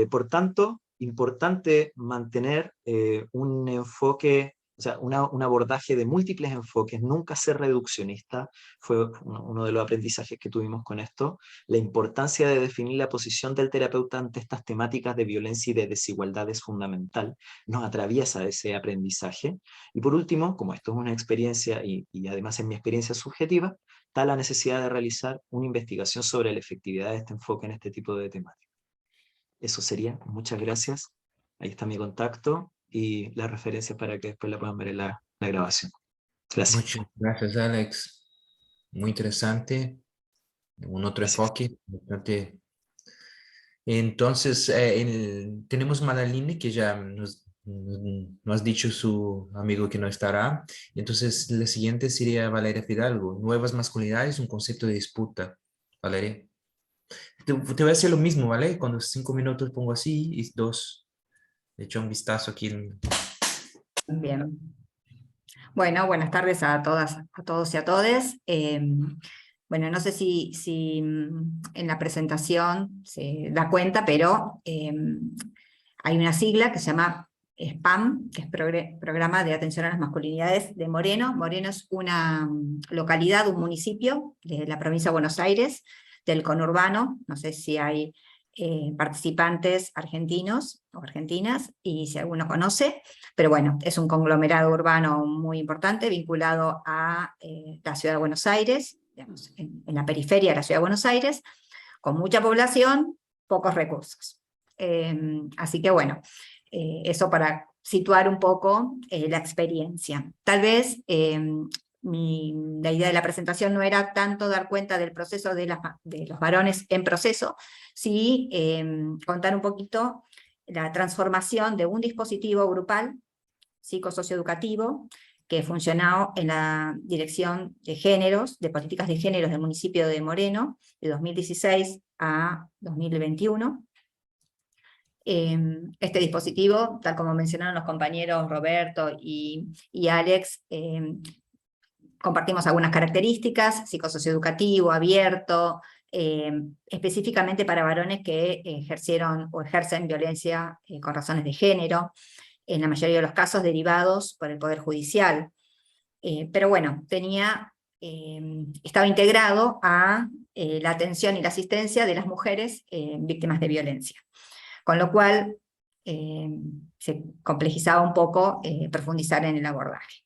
Por tanto, importante mantener un enfoque, o sea, un abordaje de múltiples enfoques, nunca ser reduccionista, fue uno de los aprendizajes que tuvimos con esto, la importancia de definir la posición del terapeuta ante estas temáticas de violencia y de desigualdad es fundamental, nos atraviesa ese aprendizaje, y por último, como esto es una experiencia y además es mi experiencia subjetiva, está la necesidad de realizar una investigación sobre la efectividad de este enfoque en este tipo de temáticas. Eso sería, muchas gracias. Ahí está mi contacto y las referencias para que después la puedan ver en la grabación. Gracias. Muchas gracias, Alex. Muy interesante. Un otro Gracias. enfoque. Bastante. Entonces, tenemos Madaline, que ya nos ha dicho su amigo que no estará. Entonces, la siguiente sería Valeria Fidalgo. Nuevas masculinidades, un concepto de disputa. Valeria. Te voy a hacer lo mismo, ¿vale? Cuando 5 minutos pongo así y 2. Le echo un vistazo aquí. Bien. Bueno, buenas tardes a todas, a todos y a todes. Bueno, no sé si en la presentación se da cuenta, pero hay una sigla que se llama SPAM, que es Programa de Atención a las Masculinidades de Moreno. Moreno es una localidad, un municipio de la provincia de Buenos Aires, del conurbano. No sé si hay participantes argentinos o argentinas, y si alguno conoce, pero bueno, es un conglomerado urbano muy importante, vinculado a la ciudad de Buenos Aires, digamos, en la periferia de la ciudad de Buenos Aires, con mucha población, pocos recursos. Así que bueno, eso para situar un poco la experiencia. Tal vez la idea de la presentación no era tanto dar cuenta del proceso de los varones en proceso, sí contar un poquito la transformación de un dispositivo grupal psicosocioeducativo que funcionó en la Dirección de Géneros, de Políticas de Géneros del municipio de Moreno, de 2016 a 2021. Este dispositivo, tal como mencionaron los compañeros Roberto y Alex, compartimos algunas características: psicosocioeducativo, abierto, específicamente para varones que ejercieron o ejercen violencia con razones de género, en la mayoría de los casos derivados por el Poder Judicial. Pero bueno, estaba integrado a la atención y la asistencia de las mujeres víctimas de violencia. Con lo cual se complejizaba un poco profundizar en el abordaje.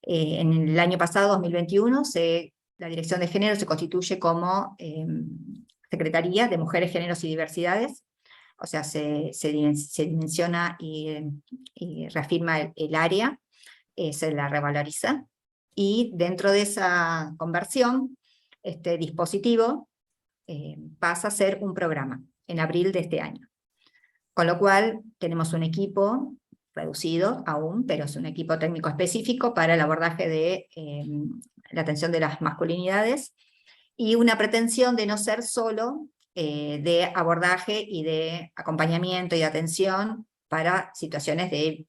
En el año pasado, 2021, la Dirección de Género se constituye como Secretaría de Mujeres, Géneros y Diversidades, o sea, se dimensiona y reafirma el área, se la revaloriza, y dentro de esa conversión, este dispositivo pasa a ser un programa en abril de este año. Con lo cual tenemos un equipo reducido aún, pero es un equipo técnico específico para el abordaje de la atención de las masculinidades, y una pretensión de no ser solo de abordaje y de acompañamiento y de atención para situaciones de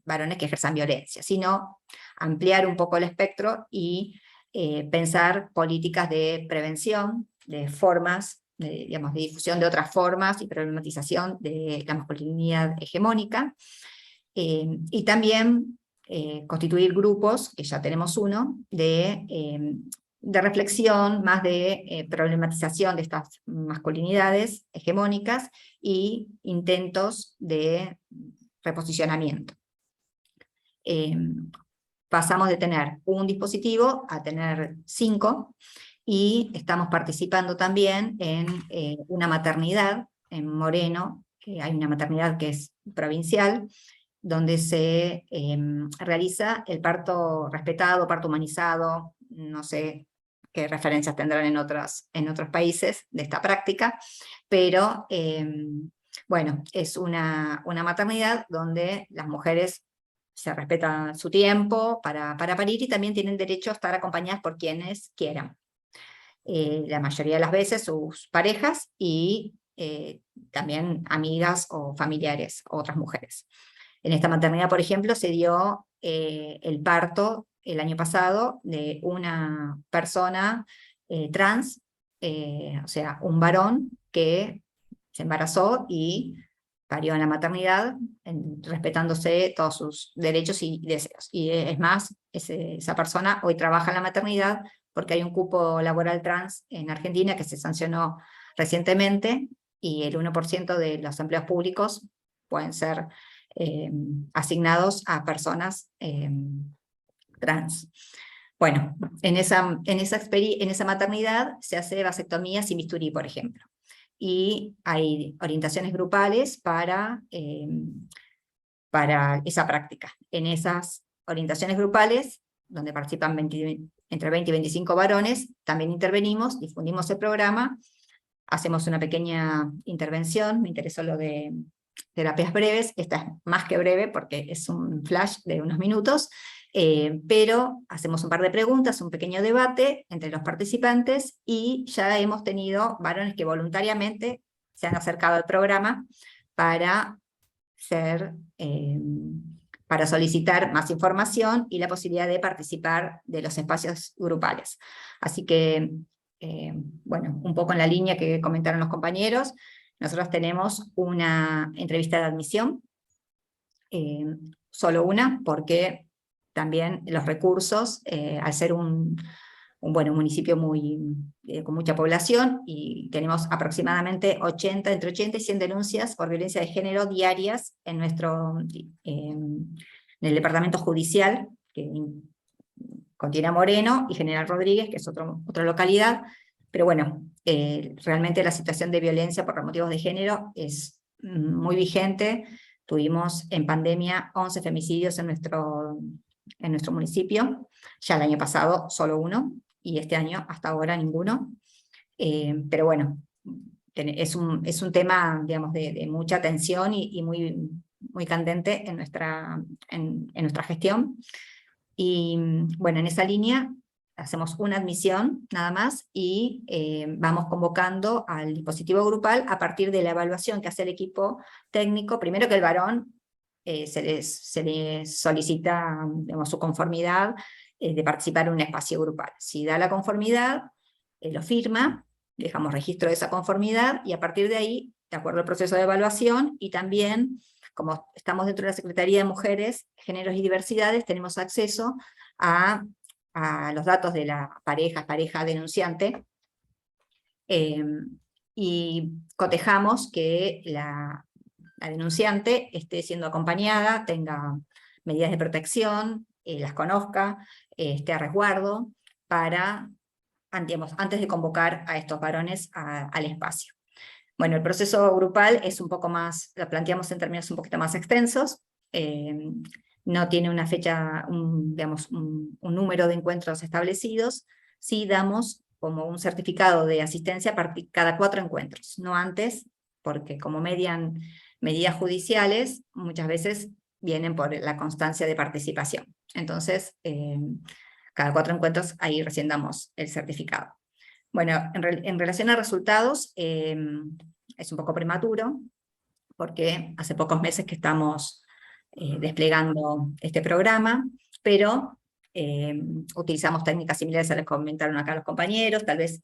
varones que ejerzan violencia, sino ampliar un poco el espectro y pensar políticas de prevención, de formas, digamos, de difusión de otras formas y problematización de la masculinidad hegemónica, y también constituir grupos, que ya tenemos uno, de reflexión, más de problematización de estas masculinidades hegemónicas y intentos de reposicionamiento. Pasamos de tener un dispositivo a tener 5, y estamos participando también en una maternidad en Moreno, que hay una maternidad que es provincial, donde se realiza el parto respetado, parto humanizado, no sé qué referencias tendrán en otros países de esta práctica, pero bueno, es una maternidad donde las mujeres se respeta su tiempo para parir, y también tienen derecho a estar acompañadas por quienes quieran. La mayoría de las veces sus parejas, y también amigas o familiares, otras mujeres. En esta maternidad, por ejemplo, se dio el parto el año pasado de una persona trans, o sea, un varón que se embarazó y parió en la maternidad, respetándose todos sus derechos y deseos. Y es más, esa persona hoy trabaja en la maternidad porque hay un cupo laboral trans en Argentina que se sancionó recientemente, y el 1% de los empleos públicos pueden ser asignados a personas trans. Bueno, en esa maternidad se hace vasectomía sin bisturí, por ejemplo. Y hay orientaciones grupales para esa práctica. En esas orientaciones grupales, donde participan entre 20 y 25 varones, también intervenimos, difundimos el programa, hacemos una pequeña intervención. Me interesó lo de terapias breves, esta es más que breve porque es un flash de unos minutos, pero hacemos un par de preguntas, un pequeño debate entre los participantes, y ya hemos tenido varones que voluntariamente se han acercado al programa para solicitar más información y la posibilidad de participar de los espacios grupales. Así que, bueno, un poco en la línea que comentaron los compañeros, nosotros tenemos una entrevista de admisión, solo una, porque también los recursos, al ser un municipio con mucha población, y tenemos aproximadamente entre 80 y 100 denuncias por violencia de género diarias en el departamento judicial, que contiene a Moreno y General Rodríguez, que es otra localidad, pero bueno, realmente la situación de violencia por motivos de género es muy vigente. Tuvimos en pandemia 11 femicidios en nuestro municipio, ya el año pasado solo 1, y este año hasta ahora ninguno. Pero bueno, es un tema, digamos, de mucha tensión y muy, muy candente en nuestra gestión. Y bueno, en esa línea hacemos una admisión nada más, y vamos convocando al dispositivo grupal a partir de la evaluación que hace el equipo técnico. Primero que el varón se le solicita, digamos, su conformidad de participar en un espacio grupal. Si da la conformidad, lo firma, dejamos registro de esa conformidad, y a partir de ahí, de acuerdo al proceso de evaluación, y también, como estamos dentro de la Secretaría de Mujeres, Géneros y Diversidades, tenemos acceso a los datos de la pareja denunciante, y cotejamos que la denunciante esté siendo acompañada, tenga medidas de protección, las conozca, esté a resguardo, para antes de convocar a estos varones al espacio. Bueno, el proceso grupal es un poco más, lo planteamos en términos un poquito más extensos, no tiene una fecha, digamos, un número de encuentros establecidos, sí damos como un certificado de asistencia cada 4 encuentros, no antes, porque como medidas judiciales, muchas veces vienen por la constancia de participación. Entonces, cada 4 encuentros ahí recién damos el certificado. Bueno, en relación a resultados, es un poco prematuro, porque hace pocos meses que estamos desplegando este programa, pero utilizamos técnicas similares a las que comentaron acá los compañeros, tal vez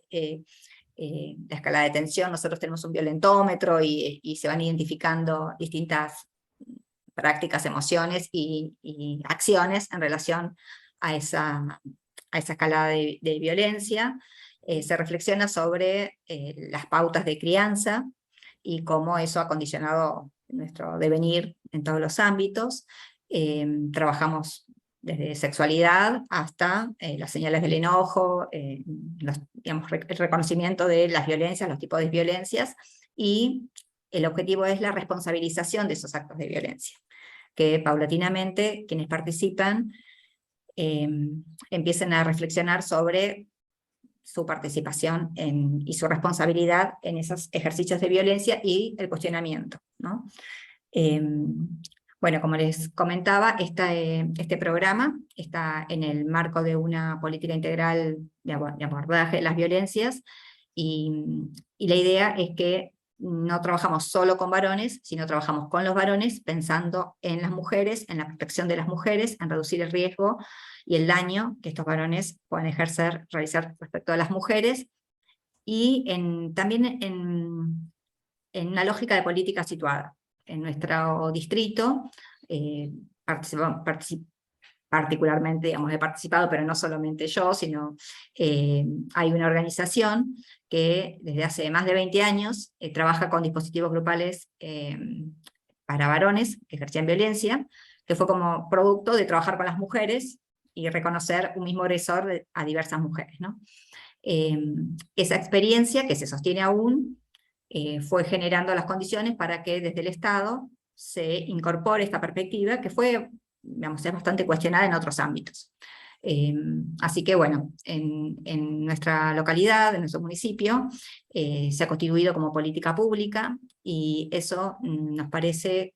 la escala de tensión, nosotros tenemos un violentómetro y se van identificando distintas prácticas, emociones y acciones en relación a esa escala de violencia. Se reflexiona sobre las pautas de crianza y cómo eso ha condicionado nuestro devenir en todos los ámbitos. Trabajamos desde sexualidad hasta las señales del enojo, digamos, el reconocimiento de las violencias, los tipos de violencias, y el objetivo es la responsabilización de esos actos de violencia, que paulatinamente quienes participan empiecen a reflexionar sobre su participación y su responsabilidad en esos ejercicios de violencia y el cuestionamiento, ¿no? Bueno, como les comentaba, este programa está en el marco de una política integral de abordaje de las violencias, y la idea es que no trabajamos solo con varones, sino trabajamos con los varones pensando en las mujeres, en la protección de las mujeres, en reducir el riesgo y el daño que estos varones pueden realizar respecto a las mujeres, y también en una lógica de política situada. En nuestro distrito, particularmente, digamos, he participado, pero no solamente yo, sino hay una organización que desde hace más de 20 años trabaja con dispositivos grupales para varones que ejercían violencia, que fue como producto de trabajar con las mujeres y reconocer un mismo agresor a diversas mujeres, ¿no? Esa experiencia, que se sostiene aún, fue generando las condiciones para que desde el Estado se incorpore esta perspectiva, que fue, digamos, es bastante cuestionada en otros ámbitos. Así que bueno, en nuestra localidad, en nuestro municipio, se ha constituido como política pública, y eso nos parece,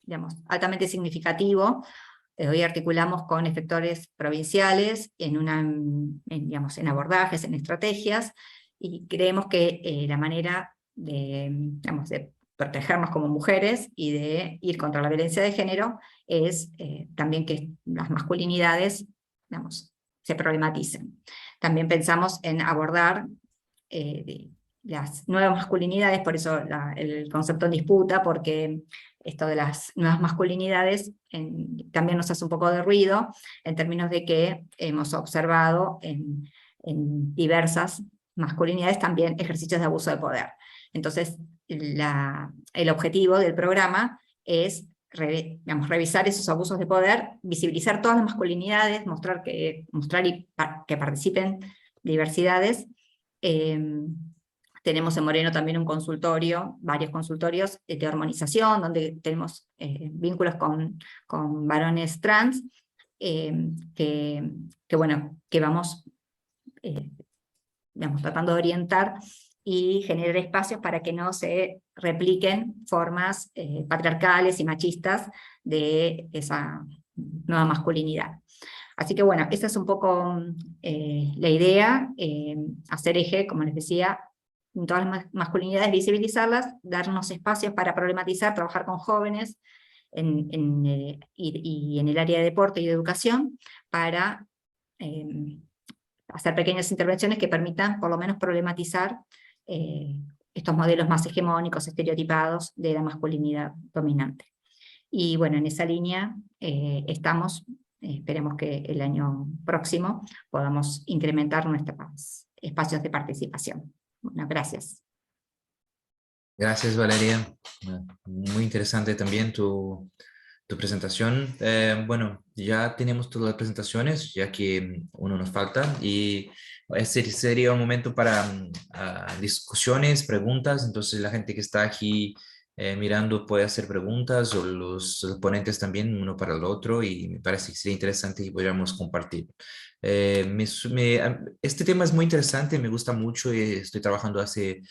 digamos, altamente significativo. Hoy articulamos con efectores provinciales digamos, en abordajes, en estrategias, y creemos que la manera digamos, de protegernos como mujeres y de ir contra la violencia de género es también que las masculinidades, digamos, se problematicen. También pensamos en abordar las nuevas masculinidades, por eso el concepto en disputa, porque esto de las nuevas masculinidades también nos hace un poco de ruido, en términos de que hemos observado en diversas masculinidades también ejercicios de abuso de poder. Entonces, el objetivo del programa es digamos, revisar esos abusos de poder, visibilizar todas las masculinidades, mostrar que participen diversidades. Tenemos en Moreno también un consultorio, varios consultorios de hormonización, donde tenemos vínculos con varones trans, que vamos digamos, tratando de orientar y generar espacios para que no se repliquen formas patriarcales y machistas de esa nueva masculinidad. Así que bueno, esa es un poco la idea, hacer eje, como les decía, en todas las masculinidades, visibilizarlas, darnos espacios para problematizar, trabajar con jóvenes y en el área de deporte y de educación, para hacer pequeñas intervenciones que permitan por lo menos problematizar estos modelos más hegemónicos, estereotipados de la masculinidad dominante. Y bueno, en esa línea estamos, esperemos que el año próximo podamos incrementar nuestros espacios de participación. Bueno, gracias. Gracias, Valeria. Muy interesante también tu tu presentación. Bueno, ya tenemos todas las presentaciones, ya que uno nos falta, y este sería un momento para discusiones, preguntas. Entonces la gente que está aquí mirando puede hacer preguntas, o los ponentes también, uno para el otro, y me parece que sería interesante y podríamos compartir. Este tema es muy interesante, me gusta mucho, estoy trabajando hace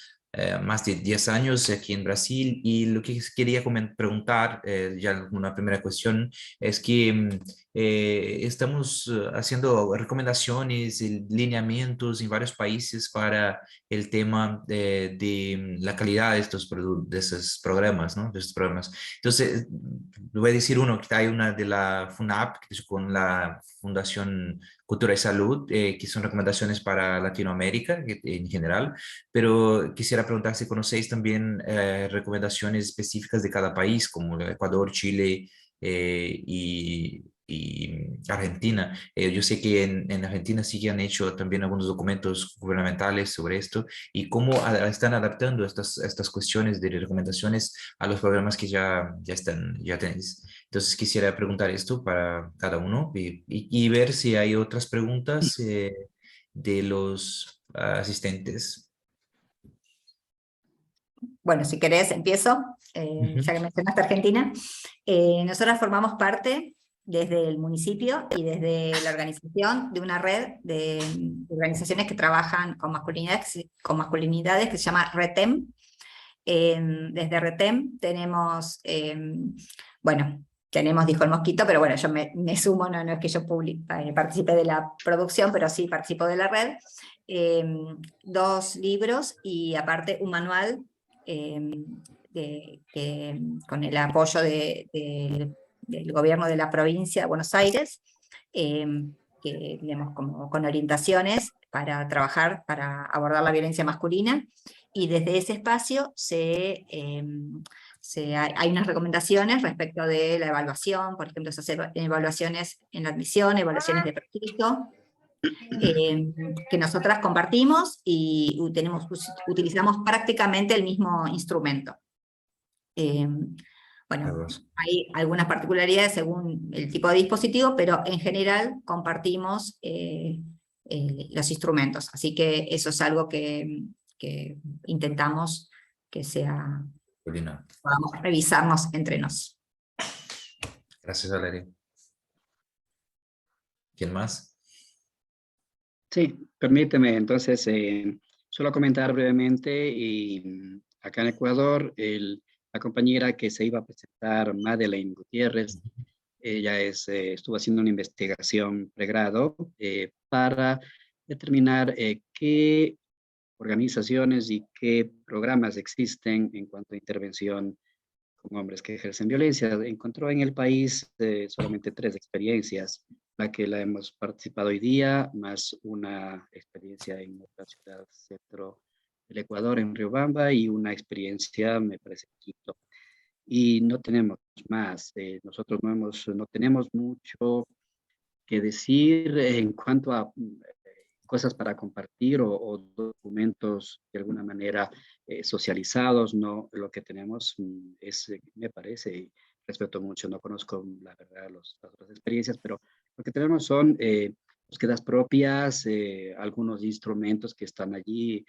más de 10 años aquí en Brasil, y lo que quería preguntar, ya una primera cuestión, es que estamos haciendo recomendaciones y lineamientos en varios países para el tema de la calidad de estos de esos programas, ¿no? De estos programas. Entonces, voy a decir uno, que hay una de la FUNAP, que es con la Fundación Cultura y Salud, que son recomendaciones para Latinoamérica en general, pero quisiera preguntar si conocéis también recomendaciones específicas de cada país, como Ecuador, Chile y Argentina. Yo sé que en Argentina sí que han hecho también algunos documentos gubernamentales sobre esto, y cómo están adaptando estas cuestiones de recomendaciones a los programas que ya tenéis. Entonces quisiera preguntar esto para cada uno, y ver si hay otras preguntas de los asistentes. Bueno, si querés, empiezo, Ujú. ya que mencionaste Argentina. Nosotros formamos parte desde el municipio y desde la organización de una red de organizaciones que trabajan con masculinidades que se llama RETEM. Desde RETEM tenemos, bueno, tenemos Dijo el Mosquito, pero bueno, yo me sumo, no es que yo participe de la producción, pero sí participo de la red. 2 libros y aparte un manual con el apoyo del gobierno de la provincia de Buenos Aires, que, digamos, como con orientaciones para trabajar, para abordar la violencia masculina, y desde ese espacio hay unas recomendaciones respecto de la evaluación. Por ejemplo, se hacen evaluaciones en la admisión, evaluaciones de prestigio, que nosotras compartimos y utilizamos prácticamente el mismo instrumento. Bueno, hay algunas particularidades según el tipo de dispositivo, pero en general compartimos los instrumentos, así que eso es algo que intentamos que sea, podamos revisarnos entre nos. Gracias, Valeria. ¿Quién más? Sí, permíteme entonces solo comentar brevemente. Acá en Ecuador, la compañera que se iba a presentar, Madeleine Gutiérrez, ella estuvo haciendo una investigación pregrado para determinar qué organizaciones y qué programas existen en cuanto a intervención con hombres que ejercen violencia. Encontró en el país solamente 3 experiencias, la que la hemos participado hoy día, más una experiencia en otra ciudad centro del Ecuador, en Riobamba, y una experiencia, me parece, en Quito. Y no tenemos más. Nosotros no tenemos mucho que decir en cuanto a cosas para compartir o documentos de alguna manera socializados. No, lo que tenemos me parece, y respeto mucho, no conozco la verdad las otras experiencias, pero lo que tenemos son búsquedas propias, algunos instrumentos que están allí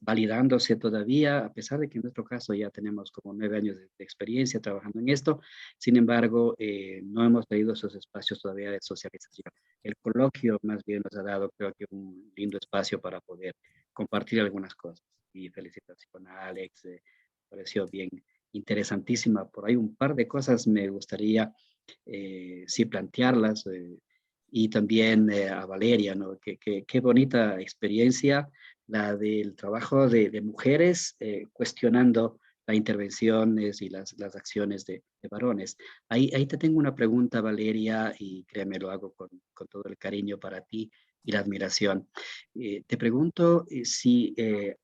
validándose todavía, a pesar de que en nuestro caso ya tenemos como 9 años de experiencia trabajando en esto. Sin embargo, no hemos tenido esos espacios todavía de socialización. El coloquio más bien nos ha dado, creo que, un lindo espacio para poder compartir algunas cosas. Y felicitaciones a Alex, me pareció bien interesantísima. Por ahí un par de cosas me gustaría sí plantearlas, y también a Valeria, ¿no? Qué bonita experiencia la del trabajo de mujeres cuestionando las intervenciones y las acciones de varones. Ahí te tengo una pregunta, Valeria, y créeme, lo hago con todo el cariño para ti y la admiración. Te pregunto si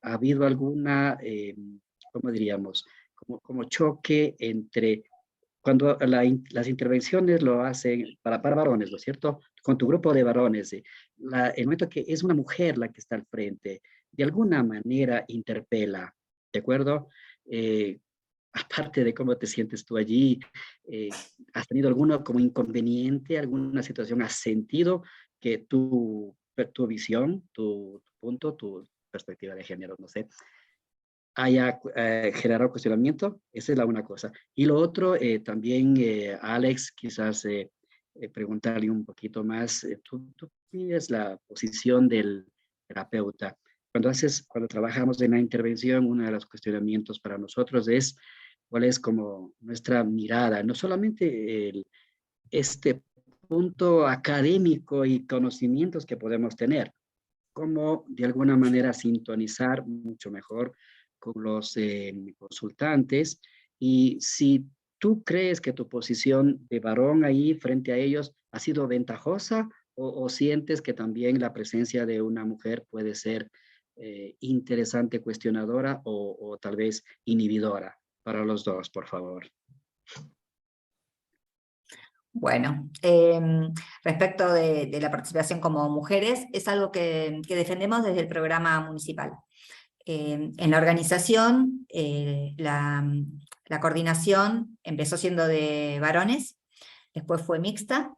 ha habido alguna, ¿cómo diríamos? Como choque entre cuando las intervenciones lo hacen para varones, ¿no es cierto? Con tu grupo de varones, el momento que es una mujer la que está al frente, de alguna manera interpela, ¿de acuerdo? aparte de cómo te sientes tú allí, ¿has tenido alguno como inconveniente, alguna situación, has sentido que tu visión, tu punto, tu perspectiva de género, no sé, haya generado cuestionamiento? Esa es la una cosa. Y lo otro, también, Alex, quizás preguntarle un poquito más, tú tienes la posición del terapeuta. Cuando trabajamos en la intervención, uno de los cuestionamientos para nosotros es cuál es como nuestra mirada, no solamente este punto académico y conocimientos que podemos tener, cómo de alguna manera sintonizar mucho mejor con los consultantes, y si tú crees que tu posición de varón ahí frente a ellos ha sido ventajosa, o sientes que también la presencia de una mujer puede ser interesante, cuestionadora o tal vez inhibidora. Para los dos, por favor. Bueno, respecto de la participación como mujeres, es algo que defendemos desde el programa municipal. En la organización, la coordinación empezó siendo de varones, después fue mixta,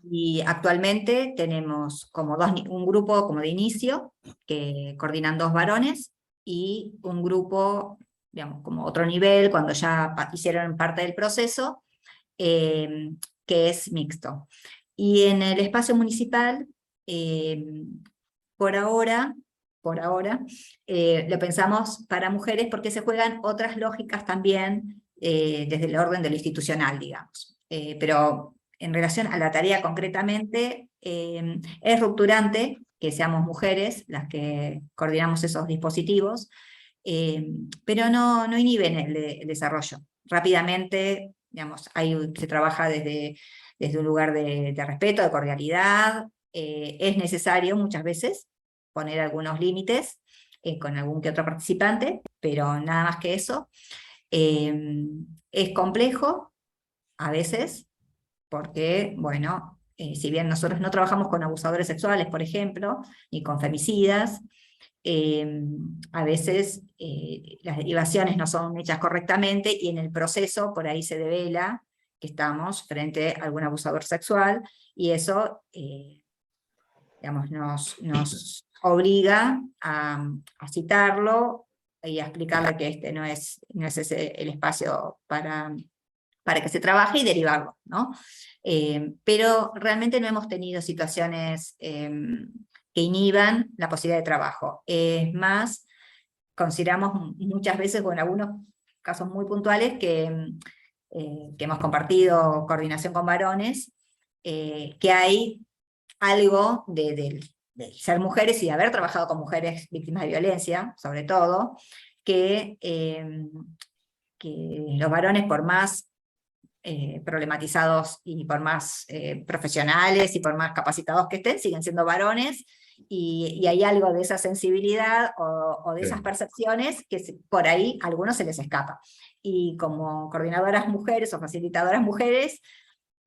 y actualmente tenemos como un grupo como de inicio, que coordinan 2 varones, y un grupo, digamos, como otro nivel, cuando ya hicieron parte del proceso, que es mixto. Y en el espacio municipal, por ahora, lo pensamos para mujeres porque se juegan otras lógicas también desde el orden de lo institucional, digamos. Pero en relación a la tarea concretamente, es rupturante que seamos mujeres las que coordinamos esos dispositivos, pero no inhiben el desarrollo. Rápidamente, digamos, se trabaja desde un lugar de respeto, de cordialidad. Es necesario muchas veces poner algunos límites con algún que otro participante, pero nada más que eso. Es complejo a veces, porque, bueno, si bien nosotros no trabajamos con abusadores sexuales, por ejemplo, ni con femicidas, a veces las derivaciones no son hechas correctamente, y en el proceso por ahí se devela que estamos frente a algún abusador sexual, y eso digamos, nos obliga a citarlo y a explicarle que este no es ese el espacio para que se trabaje, y derivarlo, ¿no? Pero realmente no hemos tenido situaciones que inhiban la posibilidad de trabajo. Es más, consideramos muchas veces, con algunos casos muy puntuales, que hemos compartido coordinación con varones, que hay algo del ser mujeres y de haber trabajado con mujeres víctimas de violencia, sobre todo, que los varones, por más problematizados y por más profesionales y por más capacitados que estén, siguen siendo varones, y hay algo de esa sensibilidad o de esas percepciones que por ahí a algunos se les escapa. Y como coordinadoras mujeres o facilitadoras mujeres,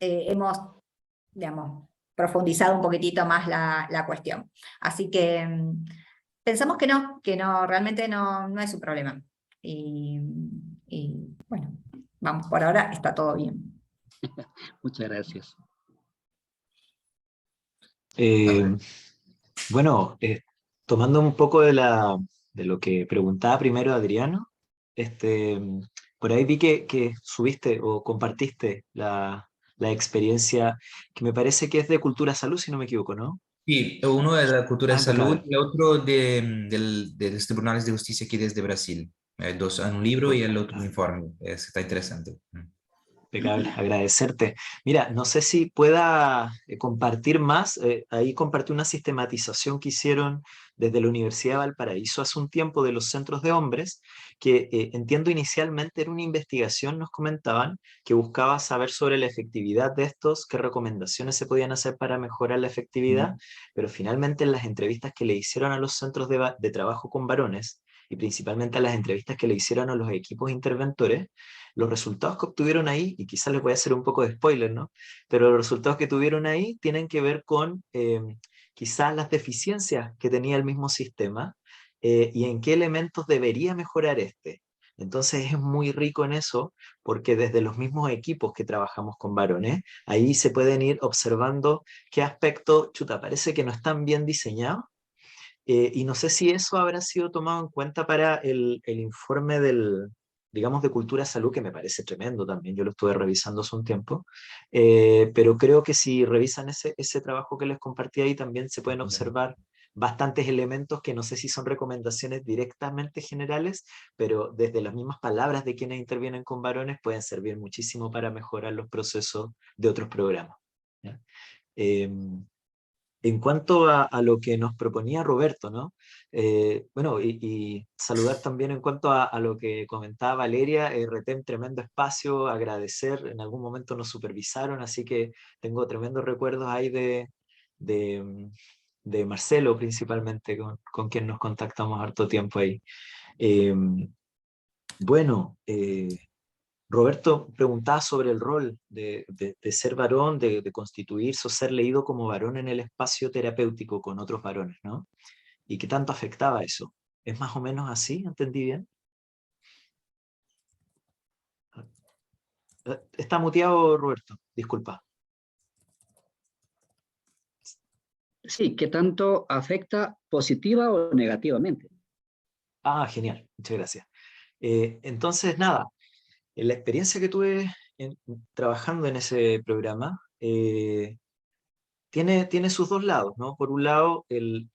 hemos, digamos, profundizado un poquitito más la cuestión. Así que pensamos que no, realmente no es un problema. Y bueno, vamos, por ahora está todo bien. Muchas gracias. Bueno, tomando un poco de lo que preguntaba primero Adriano, por ahí vi que subiste o compartiste la experiencia que me parece que es de Cultura Salud, si no me equivoco, ¿no? Sí, uno de la cultura Ah, de salud impecable. y otro de los tribunales de justicia aquí desde Brasil. Dos, un libro y el otro un informe. Está interesante. Impecable, agradecerte. Mira, no sé si pueda compartir más. Ahí compartí una sistematización que hicieron desde la Universidad de Valparaíso hace un tiempo de los centros de hombres, que entiendo inicialmente era una investigación, nos comentaban, que buscaba saber sobre la efectividad de estos, qué recomendaciones se podían hacer para mejorar la efectividad, pero finalmente en las entrevistas que le hicieron a los centros de trabajo con varones, y principalmente a las entrevistas que le hicieron a los equipos interventores, los resultados que obtuvieron ahí, y quizás les voy a hacer un poco de spoiler, ¿no? Pero los resultados que tuvieron ahí tienen que ver con quizás las deficiencias que tenía el mismo sistema, y en qué elementos debería mejorar este. Entonces es muy rico en eso, porque desde los mismos equipos que trabajamos con varones, ahí se pueden ir observando qué aspectos, chuta, parece que no están bien diseñados. Y no sé si eso habrá sido tomado en cuenta para el informe del, digamos, de Cultura Salud, que me parece tremendo también, yo lo estuve revisando hace un tiempo, pero creo que si revisan ese trabajo que les compartí ahí, también se pueden observar bastantes elementos que no sé si son recomendaciones directamente generales, pero desde las mismas palabras de quienes intervienen con varones pueden servir muchísimo para mejorar los procesos de otros programas. ¿Ya? En cuanto a lo que nos proponía Roberto, ¿no? Bueno, y saludar también en cuanto a lo que comentaba Valeria, retén tremendo espacio, agradecer, en algún momento nos supervisaron, así que tengo tremendos recuerdos ahí de, de Marcelo principalmente, con quien nos contactamos harto tiempo ahí. Eh, bueno, Roberto preguntaba sobre el rol de ser varón, de constituirse o ser leído como varón en el espacio terapéutico con otros varones, ¿no? ¿Y qué tanto afectaba eso? ¿Es más o menos así? ¿Entendí bien? Está muteado, Roberto, disculpa. Sí, ¿qué tanto afecta positiva o negativamente? Ah, genial, muchas gracias. Entonces, nada, en la experiencia que tuve trabajando en ese programa, tiene sus dos lados, ¿no? Por un lado, el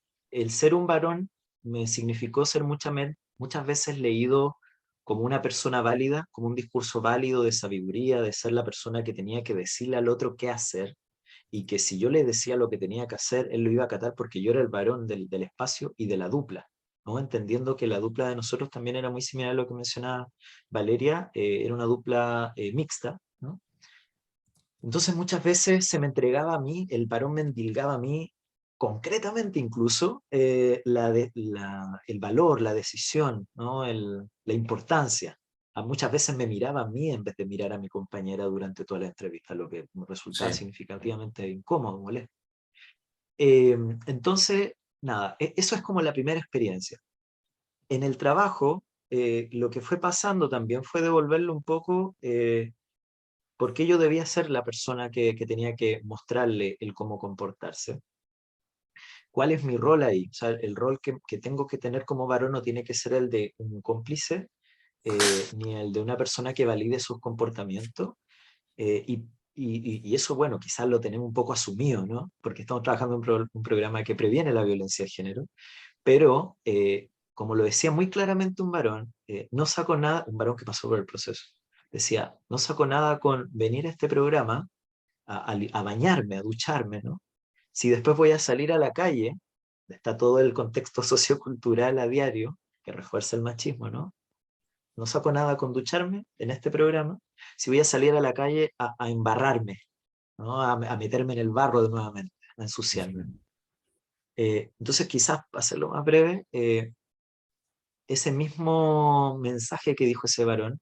ser un varón me significó ser muchas veces leído como una persona válida, como un discurso válido de sabiduría, de ser la persona que tenía que decirle al otro qué hacer, y que si yo le decía lo que tenía que hacer, él lo iba a acatar porque yo era el varón del espacio y de la dupla, ¿no? Entendiendo que la dupla de nosotros también era muy similar a lo que mencionaba Valeria, era una dupla mixta, ¿no? Entonces muchas veces se me entregaba a mí, el varón me endilgaba a mí, concretamente incluso, el valor, la decisión, ¿no? La importancia. Muchas veces me miraba a mí en vez de mirar a mi compañera durante toda la entrevista, lo que me resultaba Sí. significativamente incómodo, molesto. Entonces, nada, eso es como la primera experiencia. En el trabajo, lo que fue pasando también fue devolverle un poco por qué yo debía ser la persona que tenía que mostrarle el cómo comportarse. ¿Cuál es mi rol ahí? O sea, el rol que tengo que tener como varón no tiene que ser el de un cómplice, ni el de una persona que valide sus comportamientos. Y eso, bueno, quizás lo tenemos un poco asumido, ¿no? Porque estamos trabajando en un programa que previene la violencia de género, pero, como lo decía muy claramente un varón, no saco nada, un varón que pasó por el proceso, decía, no saco nada con venir a este programa a bañarme, a ducharme, ¿no? Si después voy a salir a la calle, está todo el contexto sociocultural a diario que refuerza el machismo, ¿no? No saco nada con ducharme en este programa, si voy a salir a la calle a embarrarme, ¿no? A meterme en el barro de nuevamente, a ensuciarme. Entonces, quizás, para hacerlo más breve, ese mismo mensaje que dijo ese varón,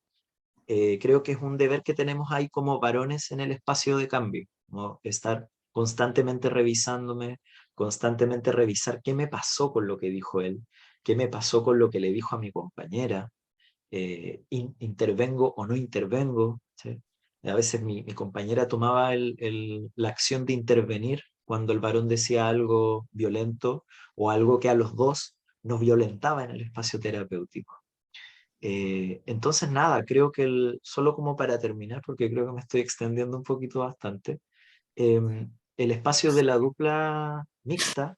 creo que es un deber que tenemos ahí como varones en el espacio de cambio, ¿no? Estar constantemente revisándome, constantemente revisar qué me pasó con lo que dijo él, qué me pasó con lo que le dijo a mi compañera, intervengo o no intervengo, ¿sí? A veces mi compañera tomaba la acción de intervenir cuando el varón decía algo violento o algo que a los dos nos violentaba en el espacio terapéutico. Entonces, nada, creo que solo como para terminar, porque creo que me estoy extendiendo un poquito bastante, el espacio de la dupla mixta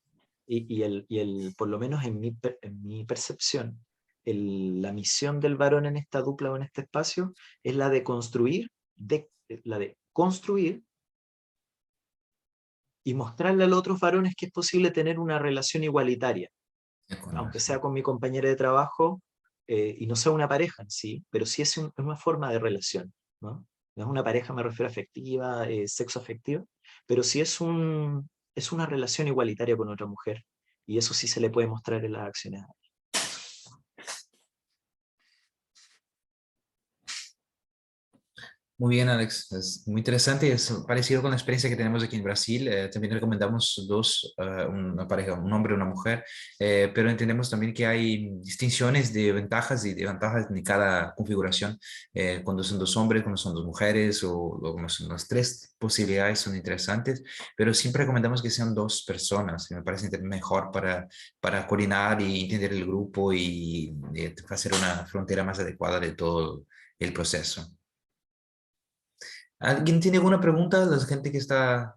por lo menos en mi percepción, la misión del varón en esta dupla o en este espacio es la de construir, la de construir y mostrarle a los otros varones que es posible tener una relación igualitaria, aunque sea con mi compañera de trabajo, y no sea una pareja en sí, pero sí es una forma de relación, ¿no? No es una pareja, me refiero a afectiva, sexo afectiva, pero sí es una relación igualitaria con otra mujer, y eso sí se le puede mostrar en las acciones. Muy bien, Alex. Es muy interesante. Es parecido con la experiencia que tenemos aquí en Brasil. También recomendamos dos, una pareja, un hombre y una mujer, pero entendemos también que hay distinciones de ventajas y desventajas en cada configuración. Cuando son dos hombres, cuando son dos mujeres o cuando son las tres posibilidades son interesantes, pero siempre recomendamos que sean dos personas. Me parece mejor para coordinar y entender el grupo y hacer una frontera más adecuada de todo el proceso. ¿Alguien tiene alguna pregunta? La gente que está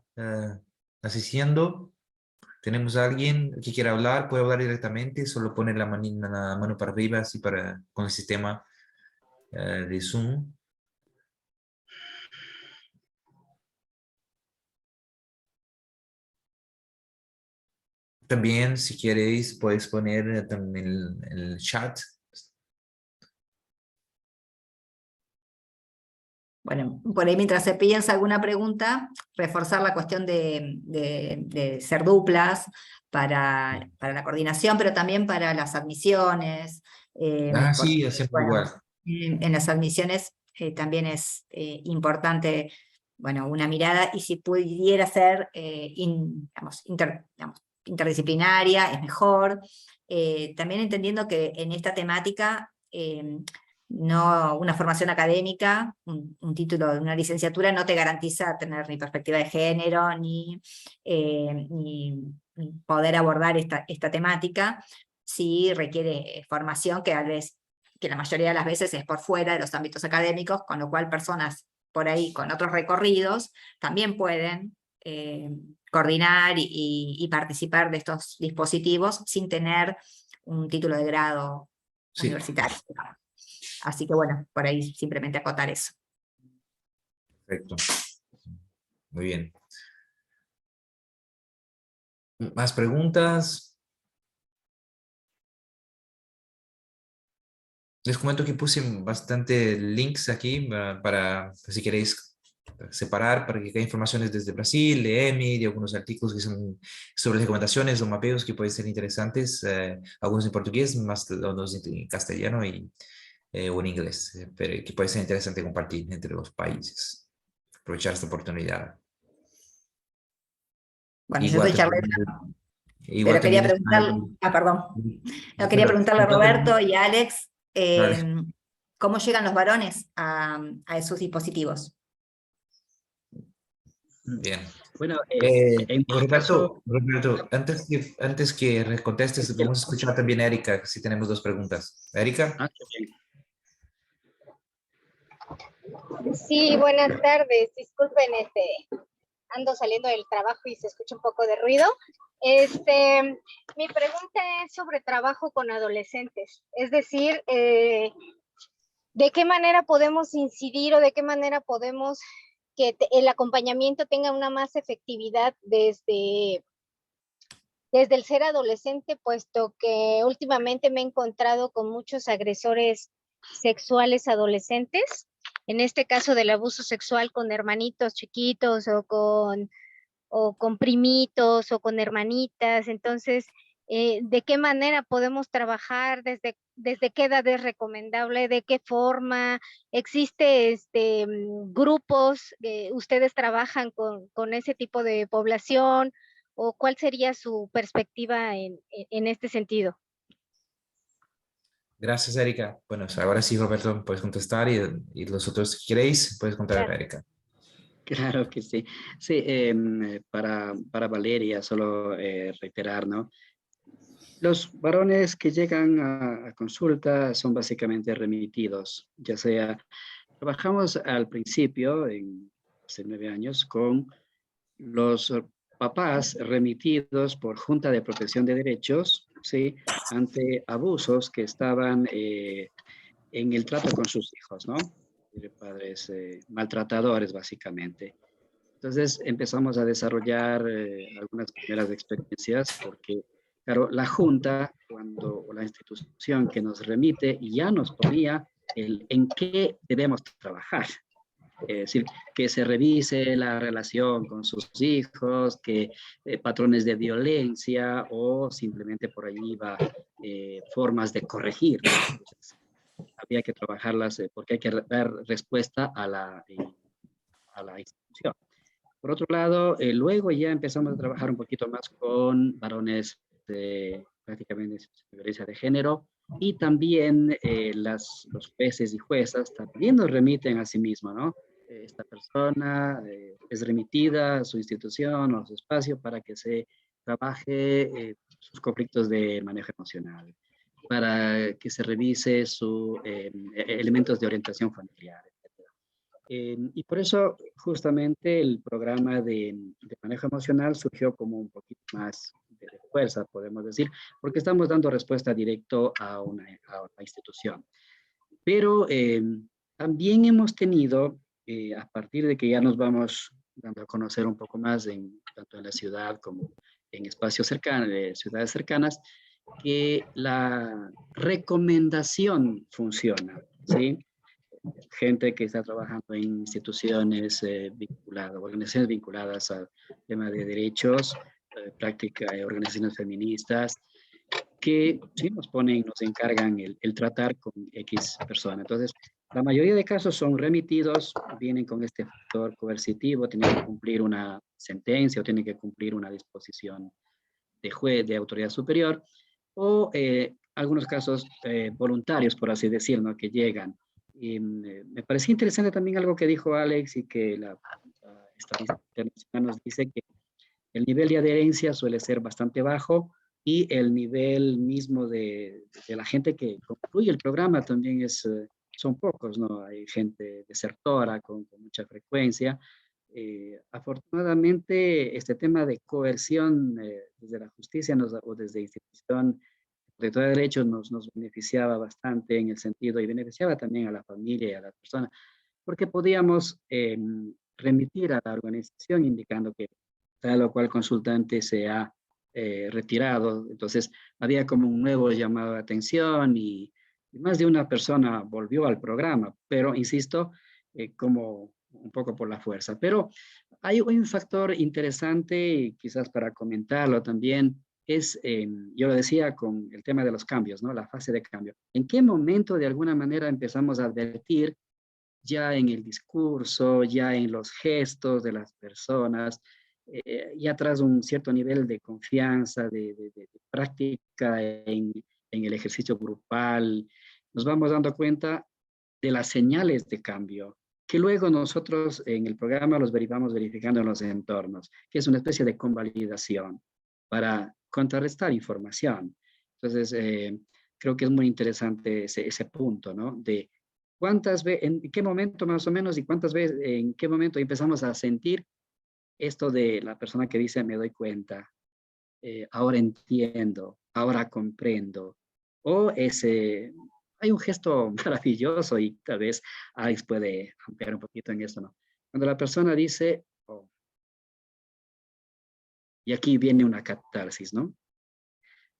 asistiendo. ¿Tenemos a alguien que quiera hablar? Puede hablar directamente, solo pone la mano para arriba, así para, con el sistema de Zoom. También, si queréis, puedes poner también el chat. Bueno, por ahí mientras se piensa alguna pregunta, reforzar la cuestión de ser duplas para la coordinación, pero también para las admisiones. Ah, Porque, sí, hacemos bueno, igual. en las admisiones también es importante, bueno, una mirada, y si pudiera ser digamos, interdisciplinaria, es mejor. También entendiendo que en esta temática no, una formación académica, un título de una licenciatura no te garantiza tener ni perspectiva de género, ni poder abordar esta temática. Sí requiere formación que que la mayoría de las veces es por fuera de los ámbitos académicos, con lo cual personas por ahí con otros recorridos también pueden coordinar y participar de estos dispositivos sin tener un título de grado Sí, universitario. Así que bueno, por ahí simplemente acotar eso. perfecto. Muy bien. ¿Más preguntas? Les comento que puse bastante links aquí para si queréis separar, para que haya informaciones desde Brasil, de EMI, de algunos artículos que son sobre recomendaciones o mapeos que pueden ser interesantes, algunos en portugués, más los en castellano o en inglés, pero que puede ser interesante compartir entre los países. Aprovechar esta oportunidad. Bueno, yo Igual estoy también, charlando, igual pero quería también está preguntar, perdón, no, quería pero preguntarle a igual Roberto también, y a Alex, vale. ¿cómo llegan los varones a esos dispositivos? Bien. Bueno, en mi caso, Roberto, antes que contestes, vamos a escuchar también a Erika, si tenemos dos preguntas. Erika. qué bien. Sí, buenas tardes. Disculpen, ando saliendo del trabajo y se escucha un poco de ruido. Mi pregunta es sobre trabajo con adolescentes, es decir, ¿de qué manera podemos incidir o de qué manera podemos que el acompañamiento tenga una más efectividad desde el ser adolescente, puesto que últimamente me he encontrado con muchos agresores sexuales adolescentes, en este caso del abuso sexual con hermanitos chiquitos o con primitos o con hermanitas? Entonces, ¿de qué manera podemos trabajar? ¿Desde qué edad es recomendable? ¿De qué forma? ¿Existe grupos? ¿Ustedes trabajan con ese tipo de población? ¿O cuál sería su perspectiva en este sentido? Gracias, Erika. Bueno, ahora sí, Roberto, puedes contestar y los otros, si queréis, puedes contar a Claro. Erika. Claro que sí. Sí, para Valeria, solo reiterar, ¿no? Los varones que llegan a consulta son básicamente remitidos, ya sea, trabajamos al principio, hace 9 años, con los papás remitidos por Junta de Protección de Derechos, ¿sí? Ante abusos que estaban en el trato con sus hijos, ¿no? De padres maltratadores, básicamente. Entonces empezamos a desarrollar algunas primeras experiencias porque, claro, la Junta, o la institución que nos remite, ya nos ponía en qué debemos trabajar. Es decir, que se revise la relación con sus hijos, que patrones de violencia o simplemente por allí va formas de corregir, ¿no? Entonces, había que trabajarlas porque hay que dar respuesta a la institución. Por otro lado, luego ya empezamos a trabajar un poquito más con varones de prácticamente violencia de género, y también los jueces y juezas también nos remiten a sí mismos, ¿no? Esta persona es remitida a su institución o a su espacio para que se trabaje sus conflictos de manejo emocional, para que se revise sus elementos de orientación familiar. Y por eso justamente el programa de manejo emocional surgió como un poquito más de fuerza, podemos decir, porque estamos dando respuesta directo a una institución. Pero también hemos tenido, a partir de que ya nos vamos dando a conocer un poco más, tanto en la ciudad como en espacios cercanos, ciudades cercanas, que la recomendación funciona, ¿sí? Gente que está trabajando en instituciones vinculadas, organizaciones vinculadas al tema de derechos, práctica de organizaciones feministas, que sí nos ponen, nos encargan el tratar con X persona. Entonces, la mayoría de casos son remitidos, vienen con este factor coercitivo, tienen que cumplir una sentencia o tienen que cumplir una disposición de juez, de autoridad superior, o algunos casos voluntarios, por así decirlo, que llegan. Y me pareció interesante también algo que dijo Alex, y que la estadística internacional nos dice que el nivel de adherencia suele ser bastante bajo, y el nivel mismo de la gente que concluye el programa también son pocos, ¿no? Hay gente desertora con mucha frecuencia. Afortunadamente, este tema de coerción desde la justicia o desde institución de todo derecho nos beneficiaba bastante en el sentido, y beneficiaba también a la familia y a la persona, porque podíamos remitir a la organización indicando que tal o cual consultante se ha retirado. Entonces había como un nuevo llamado de atención, y más de una persona volvió al programa, pero insisto, como un poco por la fuerza. Pero hay un factor interesante, y quizás para comentarlo también, es, yo lo decía con el tema de los cambios, ¿no? La fase de cambio. ¿En qué momento de alguna manera empezamos a advertir ya en el discurso, ya en los gestos de las personas, ya tras un cierto nivel de confianza, de práctica en el ejercicio grupal, nos vamos dando cuenta de las señales de cambio, que luego nosotros en el programa los vamos verificando en los entornos, que es una especie de convalidación para contrarrestar información. Entonces, creo que es muy interesante ese punto, ¿no? De cuántas veces, en qué momento más o menos, y cuántas veces, en qué momento empezamos a sentir esto de la persona que dice, me doy cuenta, ahora entiendo, ahora comprendo, o hay un gesto maravilloso, y tal vez Alex puede ampliar un poquito en esto, ¿no? Cuando la persona dice, oh, y aquí viene una catarsis, ¿no?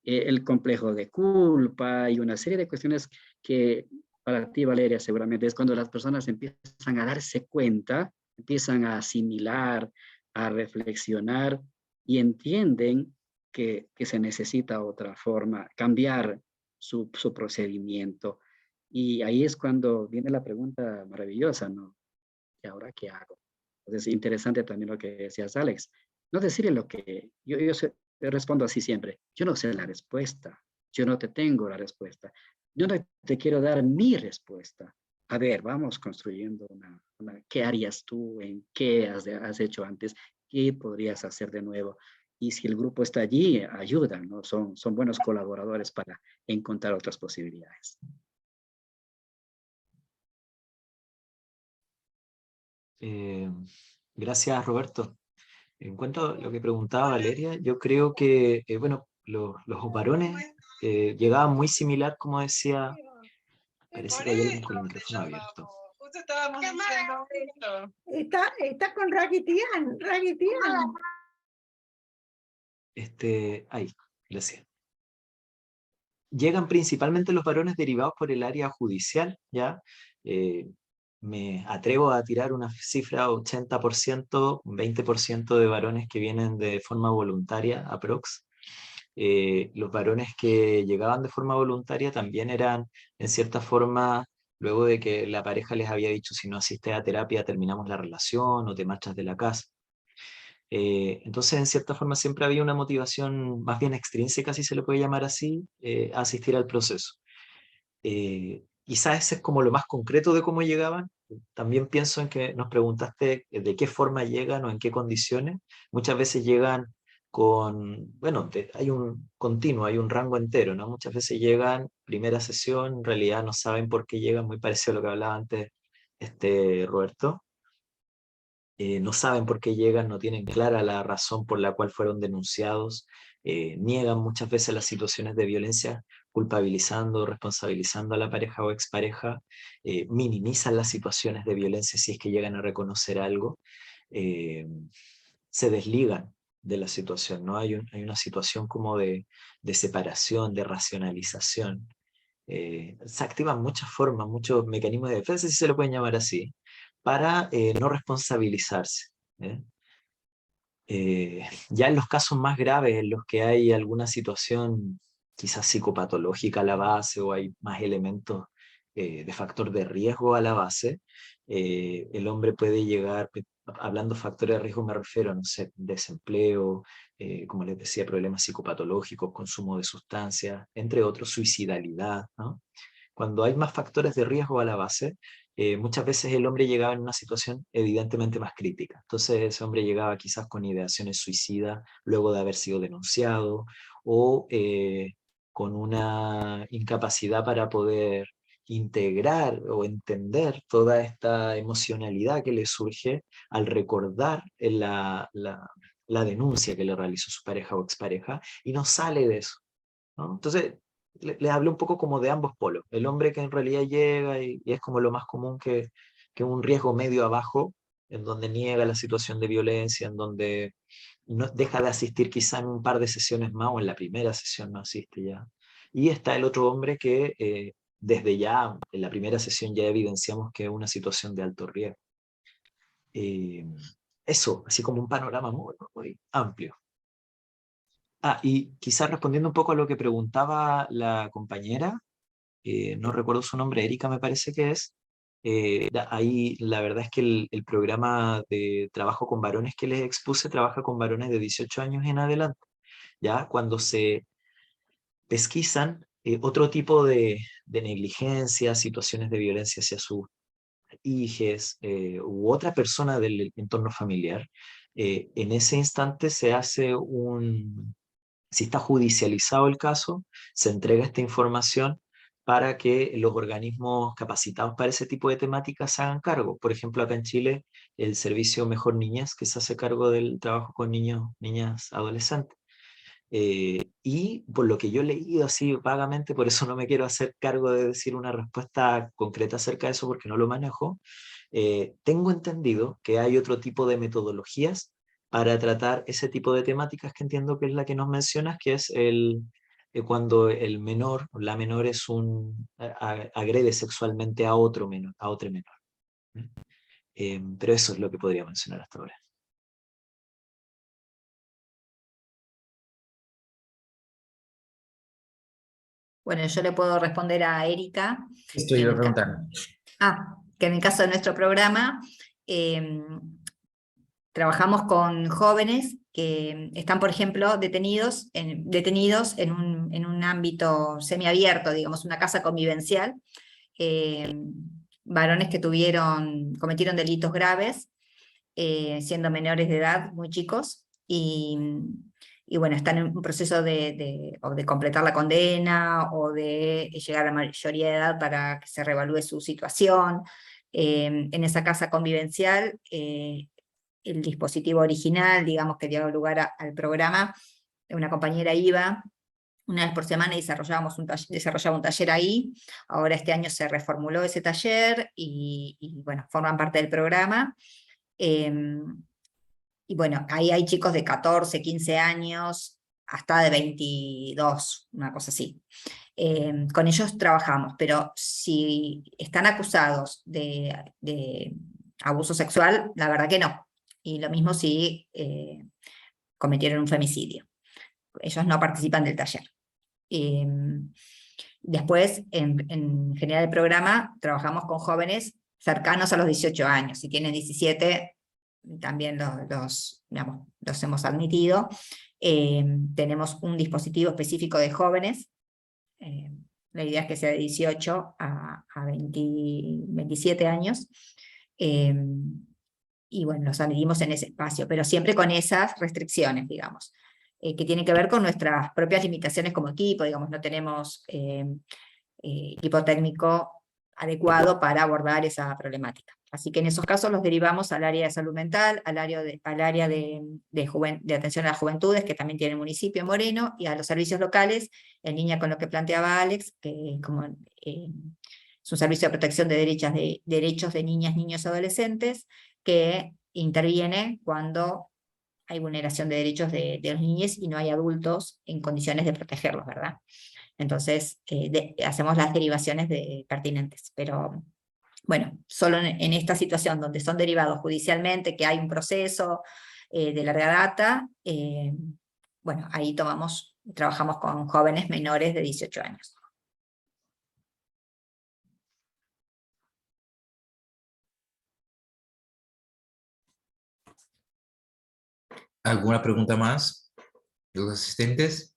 El complejo de culpa y una serie de cuestiones que para ti, Valeria, seguramente es cuando las personas empiezan a darse cuenta, empiezan a asimilar, a reflexionar, y entienden que se necesita otra forma, cambiar su procedimiento. Y ahí es cuando viene la pregunta maravillosa, ¿no? ¿Y ahora qué hago? Entonces, interesante también lo que decías, Alex. No decirle lo que yo respondo así siempre. Yo no sé la respuesta. Yo no te tengo la respuesta. Yo no te quiero dar mi respuesta. A ver, vamos construyendo ¿qué harías tú? ¿En qué has hecho antes? ¿Qué podrías hacer de nuevo? Y si el grupo está allí, ayudan, ¿no? Son buenos colaboradores para encontrar otras posibilidades. Gracias, Roberto. En cuanto a lo que preguntaba Valeria, yo creo que, bueno, los varones llegaban muy similar, como decía, parece que hay alguien con el micrófono abierto. Justo estábamos diciendo esto. Está con Raquitian. Ahí, gracias. Llegan principalmente los varones derivados por el área judicial, ¿ya? Me atrevo a tirar una cifra 80%, 20% de varones que vienen de forma voluntaria, aprox. Los varones que llegaban de forma voluntaria también eran, en cierta forma, luego de que la pareja les había dicho si no asistes a terapia terminamos la relación o te marchas de la casa. Entonces, en cierta forma, siempre había una motivación más bien extrínseca, si se le puede llamar así, a asistir al proceso. Quizás ese es como lo más concreto de cómo llegaban. También pienso en que nos preguntaste de qué forma llegan o en qué condiciones. Muchas veces llegan con, bueno, hay un continuo, hay un rango entero, ¿no? Muchas veces llegan, primera sesión, en realidad no saben por qué llegan, muy parecido a lo que hablaba antes Roberto. No saben por qué llegan, no tienen clara la razón por la cual fueron denunciados, niegan muchas veces las situaciones de violencia, culpabilizando, responsabilizando a la pareja o expareja, minimizan las situaciones de violencia si es que llegan a reconocer algo, se desligan de la situación, ¿no? Hay una situación como de separación, de racionalización. Se activan muchas formas, muchos mecanismos de defensa, si se lo pueden llamar así, para no responsabilizarse. ¿Eh? Ya en los casos más graves, en los que hay alguna situación quizás psicopatológica a la base o hay más elementos de factor de riesgo a la base, el hombre puede llegar, hablando de factores de riesgo me refiero a, no sé, desempleo, como les decía, problemas psicopatológicos, consumo de sustancias, entre otros, suicidalidad, ¿no? Cuando hay más factores de riesgo a la base, muchas veces el hombre llegaba en una situación evidentemente más crítica. Entonces ese hombre llegaba quizás con ideaciones suicidas luego de haber sido denunciado o con una incapacidad para poder integrar o entender toda esta emocionalidad que le surge al recordar la denuncia que le realizó su pareja o expareja y no sale de eso, ¿no? Entonces, les hablé un poco como de ambos polos. El hombre que en realidad llega y es como lo más común que un riesgo medio abajo, en donde niega la situación de violencia, en donde no, deja de asistir quizá en un par de sesiones más o en la primera sesión no asiste ya. Y está el otro hombre que desde ya, en la primera sesión ya evidenciamos que es una situación de alto riesgo. Eso, así como un panorama muy, muy amplio. Y quizás respondiendo un poco a lo que preguntaba la compañera, no recuerdo su nombre, Erika me parece que es, ahí la verdad es que el programa de trabajo con varones que les expuse trabaja con varones de 18 años en adelante. Ya cuando se pesquisan otro tipo de negligencia, situaciones de violencia hacia sus hijos u otra persona del entorno familiar, en ese instante se hace si está judicializado el caso, se entrega esta información para que los organismos capacitados para ese tipo de temáticas se hagan cargo. Por ejemplo, acá en Chile, el servicio Mejor Niñez, que se hace cargo del trabajo con niños, niñas, adolescentes. Y por lo que yo he leído así vagamente, por eso no me quiero hacer cargo de decir una respuesta concreta acerca de eso porque no lo manejo, tengo entendido que hay otro tipo de metodologías para tratar ese tipo de temáticas que entiendo que es la que nos mencionas, que es cuando el menor, la menor es agrede sexualmente a otro menor, a otro menor. Pero eso es lo que podría mencionar hasta ahora. Bueno, yo le puedo responder a Erika. Estoy En a el preguntar. que en el caso de nuestro programa, trabajamos con jóvenes que están, por ejemplo, detenidos en un ámbito semiabierto, digamos, una casa convivencial, varones que cometieron delitos graves, siendo menores de edad, muy chicos, y bueno, están en un proceso de completar la condena o de llegar a la mayoría de edad para que se reevalúe su situación. En esa casa convivencial, el dispositivo original, digamos, que dio lugar al programa, una compañera iba una vez por semana y desarrollaba un taller ahí. Ahora este año se reformuló ese taller y bueno, forman parte del programa. Y bueno, ahí hay chicos de 14, 15 años, hasta de 22, una cosa así. Con ellos trabajamos, pero si están acusados de abuso sexual, la verdad que no. Y lo mismo si cometieron un femicidio. Ellos no participan del taller. después, en general el programa, trabajamos con jóvenes cercanos a los 18 años. Si tienen 17, también digamos, los hemos admitido. Tenemos un dispositivo específico de jóvenes. La idea es que sea de 18 a 27 años. Y bueno, los admitimos en ese espacio, pero siempre con esas restricciones, digamos, que tienen que ver con nuestras propias limitaciones como equipo. Digamos, no tenemos equipo técnico adecuado para abordar esa problemática. Así que en esos casos los derivamos al área de salud mental, al área de atención a las juventudes, que también tiene el municipio en Moreno, y a los servicios locales, en línea con lo que planteaba Alex, que es un servicio de protección de derechos de niñas, niños y adolescentes, que interviene cuando hay vulneración de derechos de los niños y no hay adultos en condiciones de protegerlos, ¿verdad? Entonces, hacemos las derivaciones pertinentes, pero bueno, solo en esta situación donde son derivados judicialmente, que hay un proceso de larga data, bueno, ahí trabajamos con jóvenes menores de 18 años. ¿Alguna pregunta más de los asistentes?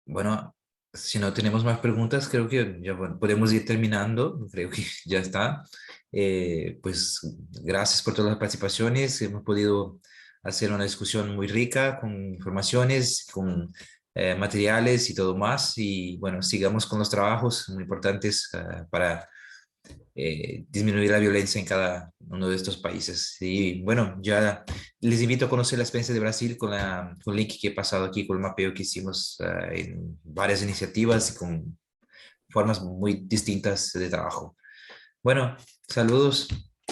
Bueno, si no tenemos más preguntas, creo que ya podemos ir terminando. Creo que ya está. Pues gracias por todas las participaciones. Hemos podido hacer una discusión muy rica con informaciones, con materiales y todo más. Y bueno, sigamos con los trabajos muy importantes para disminuir la violencia en cada uno de estos países. Y bueno, ya les invito a conocer la experiencia de Brasil con el link que he pasado aquí, con el mapeo que hicimos en varias iniciativas y con formas muy distintas de trabajo. Bueno, saludos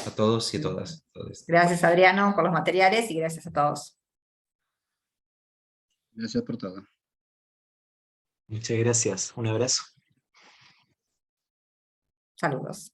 a todos y a todas. Gracias, Adriano, por los materiales y gracias a todos. Gracias por todo. Muchas gracias. Un abrazo. Saludos.